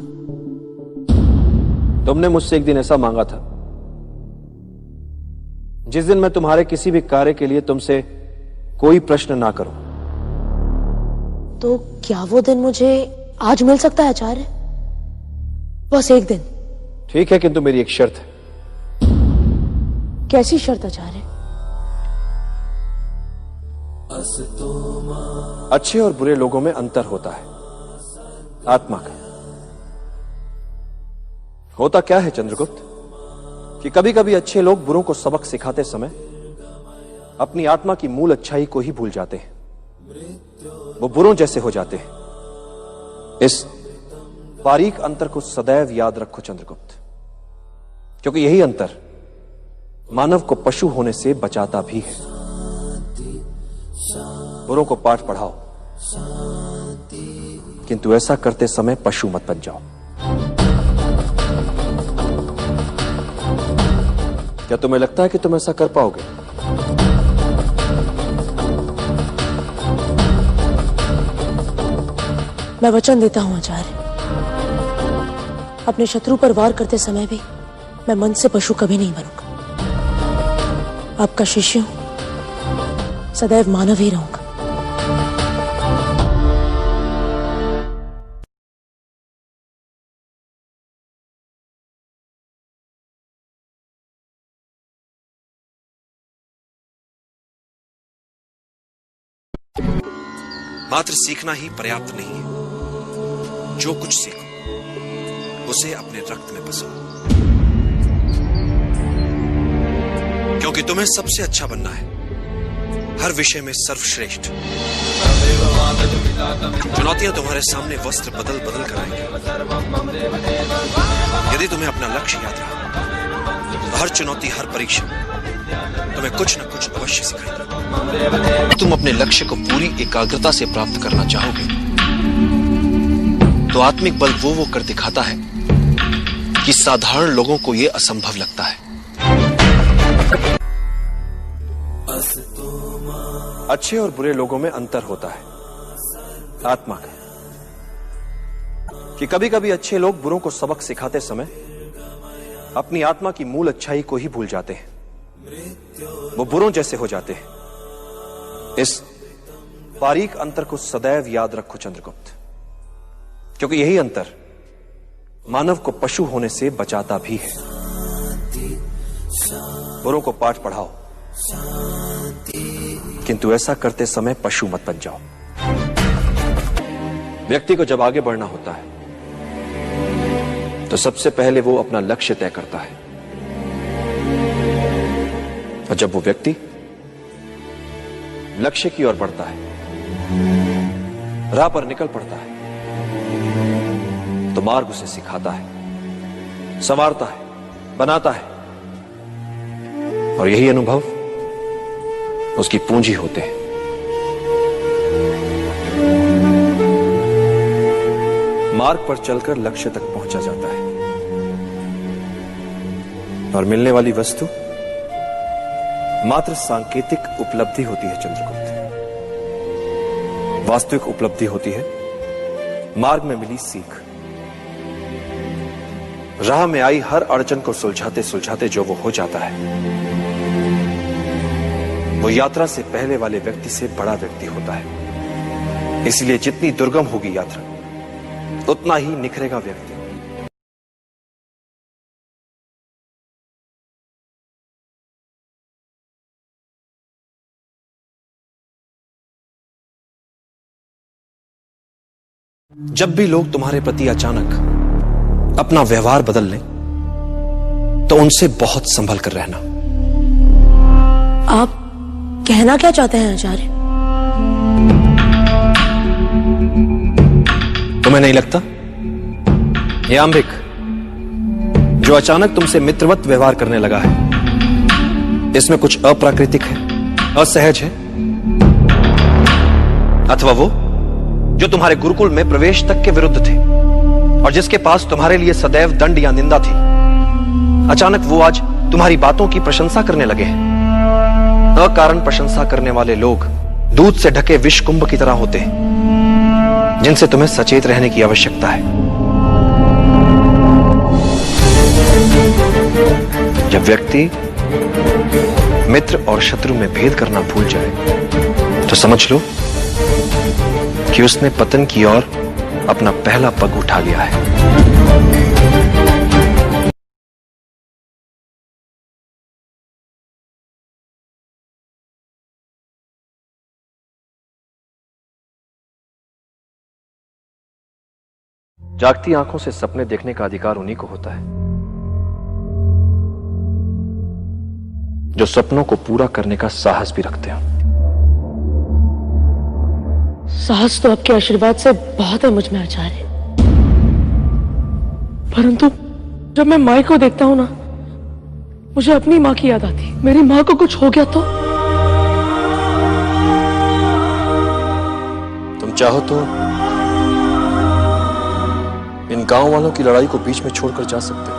तुमने मुझसे एक दिन ऐसा मांगा था जिस दिन मैं तुम्हारे किसी भी कार्य के लिए तुमसे कोई प्रश्न ना करूं, तो क्या वो दिन मुझे आज मिल सकता है आचार्य? बस एक दिन। ठीक है, किंतु मेरी एक शर्त है। कैसी शर्त आचार्य? अच्छे और बुरे लोगों में अंतर होता है, आत्मा का। होता क्या है चंद्रगुप्त कि कभी कभी अच्छे लोग बुरों को सबक सिखाते समय अपनी आत्मा की मूल अच्छाई को ही भूल जाते हैं, वो बुरों जैसे हो जाते हैं। इस बारीक अंतर को सदैव याद रखो चंद्रगुप्त, क्योंकि यही अंतर मानव को पशु होने से बचाता भी है। बुरों को पाठ पढ़ाओ, किंतु ऐसा करते समय पशु मत बन जाओ। क्या तुम्हें लगता है कि तुम ऐसा कर पाओगे? मैं वचन देता हूं आचार्य, अपने शत्रु पर वार करते समय भी मैं मन से पशु कभी नहीं बनूंगा। आपका शिष्य हूं, सदैव मानव ही रहूंगा। मात्र सीखना ही पर्याप्त नहीं है। जो कुछ सीखो उसे अपने रक्त में बसाओ, क्योंकि तुम्हें सबसे अच्छा बनना है, हर विषय में सर्वश्रेष्ठ। चुनौतियां तुम्हारे सामने वस्त्र बदल बदल कर आएंगी। यदि तुम्हें अपना लक्ष्य याद रहा तो हर चुनौती, हर परीक्षा तुम्हें कुछ न कुछ अवश्य सिखाएगी। तुम अपने लक्ष्य को पूरी एकाग्रता से प्राप्त करना चाहोगे तो आत्मिक बल वो कर दिखाता है कि साधारण लोगों को यह असंभव लगता है। अच्छे और बुरे लोगों में अंतर होता है, आत्मा का। कि कभी कभी अच्छे लोग बुरों को सबक सिखाते समय अपनी आत्मा की मूल अच्छाई को ही भूल जाते हैं, वो बुरों जैसे हो जाते हैं। इस बारीक अंतर को सदैव याद रखो चंद्रगुप्त, क्योंकि यही अंतर मानव को पशु होने से बचाता भी है। बुरों को पाठ पढ़ाओ, किंतु ऐसा करते समय पशु मत बन जाओ। व्यक्ति को जब आगे बढ़ना होता है तो सबसे पहले वो अपना लक्ष्य तय करता है, और जब वो व्यक्ति लक्ष्य की ओर बढ़ता है, राह पर निकल पड़ता है, तो मार्ग उसे सिखाता है, संवारता है, बनाता है, और यही अनुभव उसकी पूंजी होते हैं। मार्ग पर चलकर लक्ष्य तक पहुंचा जाता है, और मिलने वाली वस्तु मात्र सांकेतिक उपलब्धि होती है चंद्रगुप्त। वास्तविक उपलब्धि होती है मार्ग में मिली सीख। राह में आई हर अड़चन को सुलझाते सुलझाते जो वो हो जाता है, वो यात्रा से पहले वाले व्यक्ति से बड़ा व्यक्ति होता है। इसलिए जितनी दुर्गम होगी यात्रा, उतना ही निखरेगा व्यक्ति। जब भी लोग तुम्हारे प्रति अचानक अपना व्यवहार बदल लें तो उनसे बहुत संभल कर रहना। आप कहना क्या चाहते हैं आचार्य? तुम्हें नहीं लगता ये आंबिक जो अचानक तुमसे मित्रवत व्यवहार करने लगा है, इसमें कुछ अप्राकृतिक है, असहज है? अथवा वो जो तुम्हारे गुरुकुल में प्रवेश तक के विरुद्ध थे और जिसके पास तुम्हारे लिए सदैव दंड या निंदा थी, अचानक वो आज तुम्हारी बातों की प्रशंसा करने लगे हैं। अकारण प्रशंसा करने वाले लोग दूध से ढके विष कुंभ की तरह होते हैं, जिनसे तुम्हें सचेत रहने की आवश्यकता है। जब व्यक्ति मित्र और शत्रु में भेद करना भूल जाए तो समझ लो कि उसने पतन की ओर अपना पहला पग उठा लिया है। जागती आंखों से सपने देखने का अधिकार उन्हीं को होता है जो सपनों को पूरा करने का साहस भी रखते हैं। साहस तो आपके आशीर्वाद से बहुत है मुझ में आचार्य, परंतु जब मैं माई को देखता हूं ना, मुझे अपनी मां की याद आती। मेरी मां को कुछ हो गया तो तुम चाहो तो इन गांव वालों की लड़ाई को बीच में छोड़कर जा सकते हो।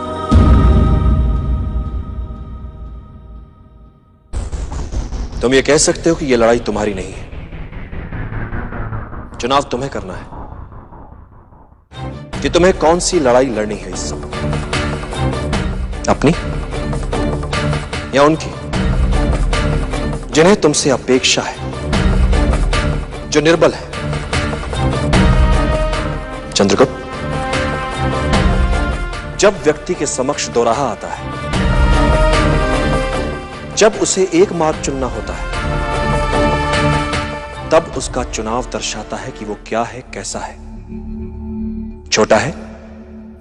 तुम ये कह सकते हो कि यह लड़ाई तुम्हारी नहीं है, चुनाव तुम्हें करना है कि तुम्हें कौन सी लड़ाई लड़नी है इस समय, अपनी या उनकी जिन्हें तुमसे अपेक्षा है, जो निर्बल है। चंद्रगुप्त, जब व्यक्ति के समक्ष दोराहा आता है, जब उसे एक मार्ग चुनना होता है, तब उसका चुनाव दर्शाता है कि वो क्या है, कैसा है, छोटा है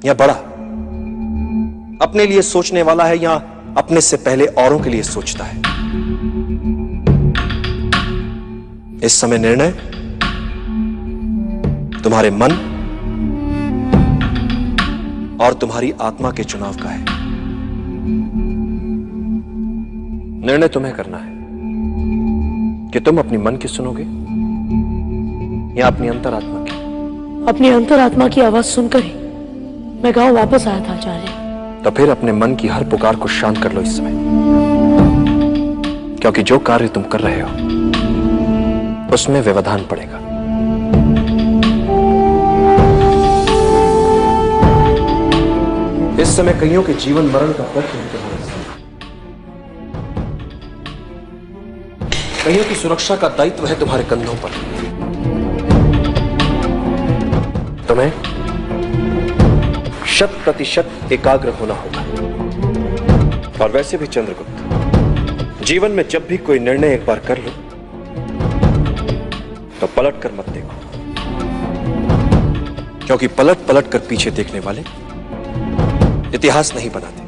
या बड़ा, अपने लिए सोचने वाला है या अपने से पहले औरों के लिए सोचता है। इस समय निर्णय तुम्हारे मन और तुम्हारी आत्मा के चुनाव का है। निर्णय तुम्हें करना है कि तुम अपनी मन की सुनोगे या अपनी अंतरात्मा की। अपनी अंतरात्मा की आवाज सुनकर ही मैं गांव वापस आया था आचार्य। तो फिर अपने मन की हर पुकार को शांत कर लो इस समय, क्योंकि जो कार्य तुम कर रहे हो उसमें व्यवधान पड़ेगा। इस समय कईयों के जीवन मरण का प्रश्न है तुम्हारे सामने। कईयों की सुरक्षा का दायित्व है तुम्हारे कंधों पर। तुम्हें 100% एकाग्र होना होगा। और वैसे भी चंद्रगुप्त, जीवन में जब भी कोई निर्णय एक बार कर लो तो पलट कर मत देखो, क्योंकि पलट पलट कर पीछे देखने वाले इतिहास नहीं बनाते।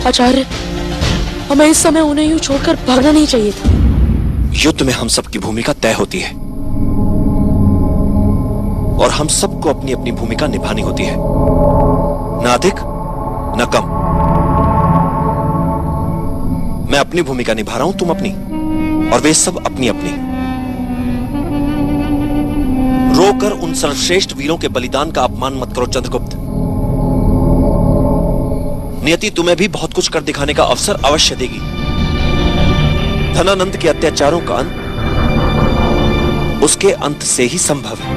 आचार्य, हमें इस समय उन्हें यूं छोड़कर भागना नहीं चाहिए था। युद्ध में हम सबकी भूमिका तय होती है और हम सबको अपनी अपनी भूमिका निभानी होती है, न अधिक न कम। मैं अपनी भूमिका निभा रहा हूं, तुम अपनी, और वे सब अपनी अपनी। रोकर उन सर्वश्रेष्ठ वीरों के बलिदान का अपमान मत करो चंद्रगुप्त। नियति तुम्हें भी बहुत कुछ कर दिखाने का अवसर अवश्य देगी। धनानंद के अत्याचारों का अंत उसके अंत से ही संभव है।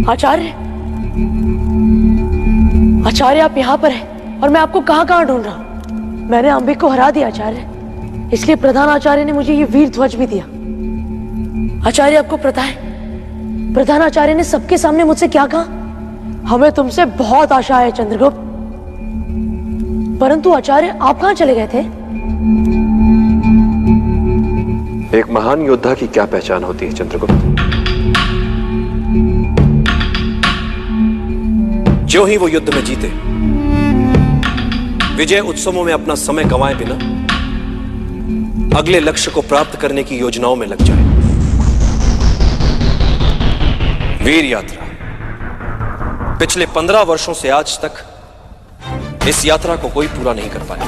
आचार्य, आचार्य आप यहाँ पर हैं और मैं आपको कहाँ ढूंढ रहा हूँ। मैंने अंबिक को हरा दिया आचार्य, इसलिए प्रधान आचार्य ने मुझे ये वीर ध्वज भी दिया। आचार्य, आपको पता है प्रधान आचार्य ने सबके सामने मुझसे क्या कहा? हमें तुमसे बहुत आशा है चंद्रगुप्त। परंतु आचार्य, आप कहाँ चले गए थे? एक महान योद्धा की क्या पहचान होती है चंद्रगुप्त? जो ही वो युद्ध में जीते, विजय उत्सवों में अपना समय गंवाए बिना अगले लक्ष्य को प्राप्त करने की योजनाओं में लग जाए। वीर यात्रा पिछले 15 वर्षों से आज तक इस यात्रा को कोई पूरा नहीं कर पाया,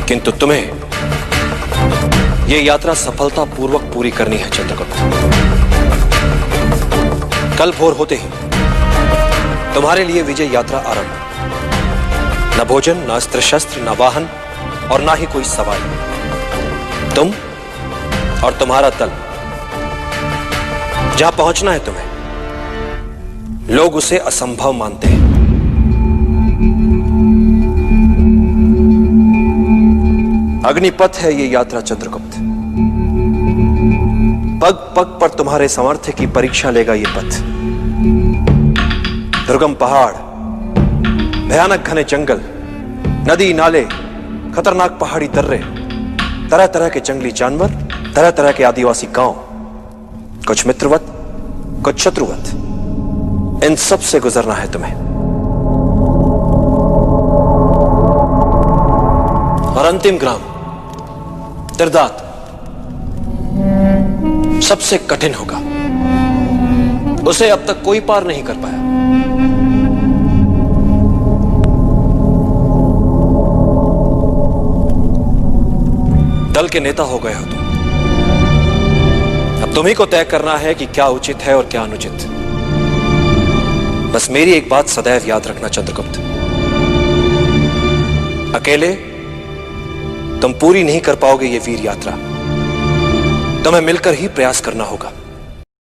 किंतु तुम्हें यह यात्रा सफलतापूर्वक पूरी करनी है चंद्रगुप्त। कल भोर होते ही तुम्हारे लिए विजय यात्रा आरंभ। न भोजन, न अस्त्र शस्त्र, न वाहन और ना ही कोई सवारी। तुम और तुम्हारा दल जहां पहुंचना है तुम्हें, लोग उसे असंभव मानते हैं। अग्निपथ है ये यात्रा चंद्रगुप्त। पग पग पर तुम्हारे सामर्थ्य की परीक्षा लेगा ये पथ। दुर्गम पहाड़, भयानक घने जंगल, नदी नाले, खतरनाक पहाड़ी दर्रे, तरह तरह के जंगली जानवर, तरह तरह के आदिवासी गांव, कुछ मित्रवत, कुछ शत्रुवत, इन सब से गुजरना है तुम्हें। और अंतिम ग्राम तिरदात सबसे कठिन होगा। उसे अब तक कोई पार नहीं कर पाया। दल के नेता हो गए हो तुम। अब तुम्ही को तय करना है कि क्या उचित है और क्या अनुचित। बस मेरी एक बात सदैव याद रखना चंद्रगुप्त, अकेले तुम पूरी नहीं कर पाओगे ये वीर यात्रा। तुम्हें मिलकर ही प्रयास करना होगा।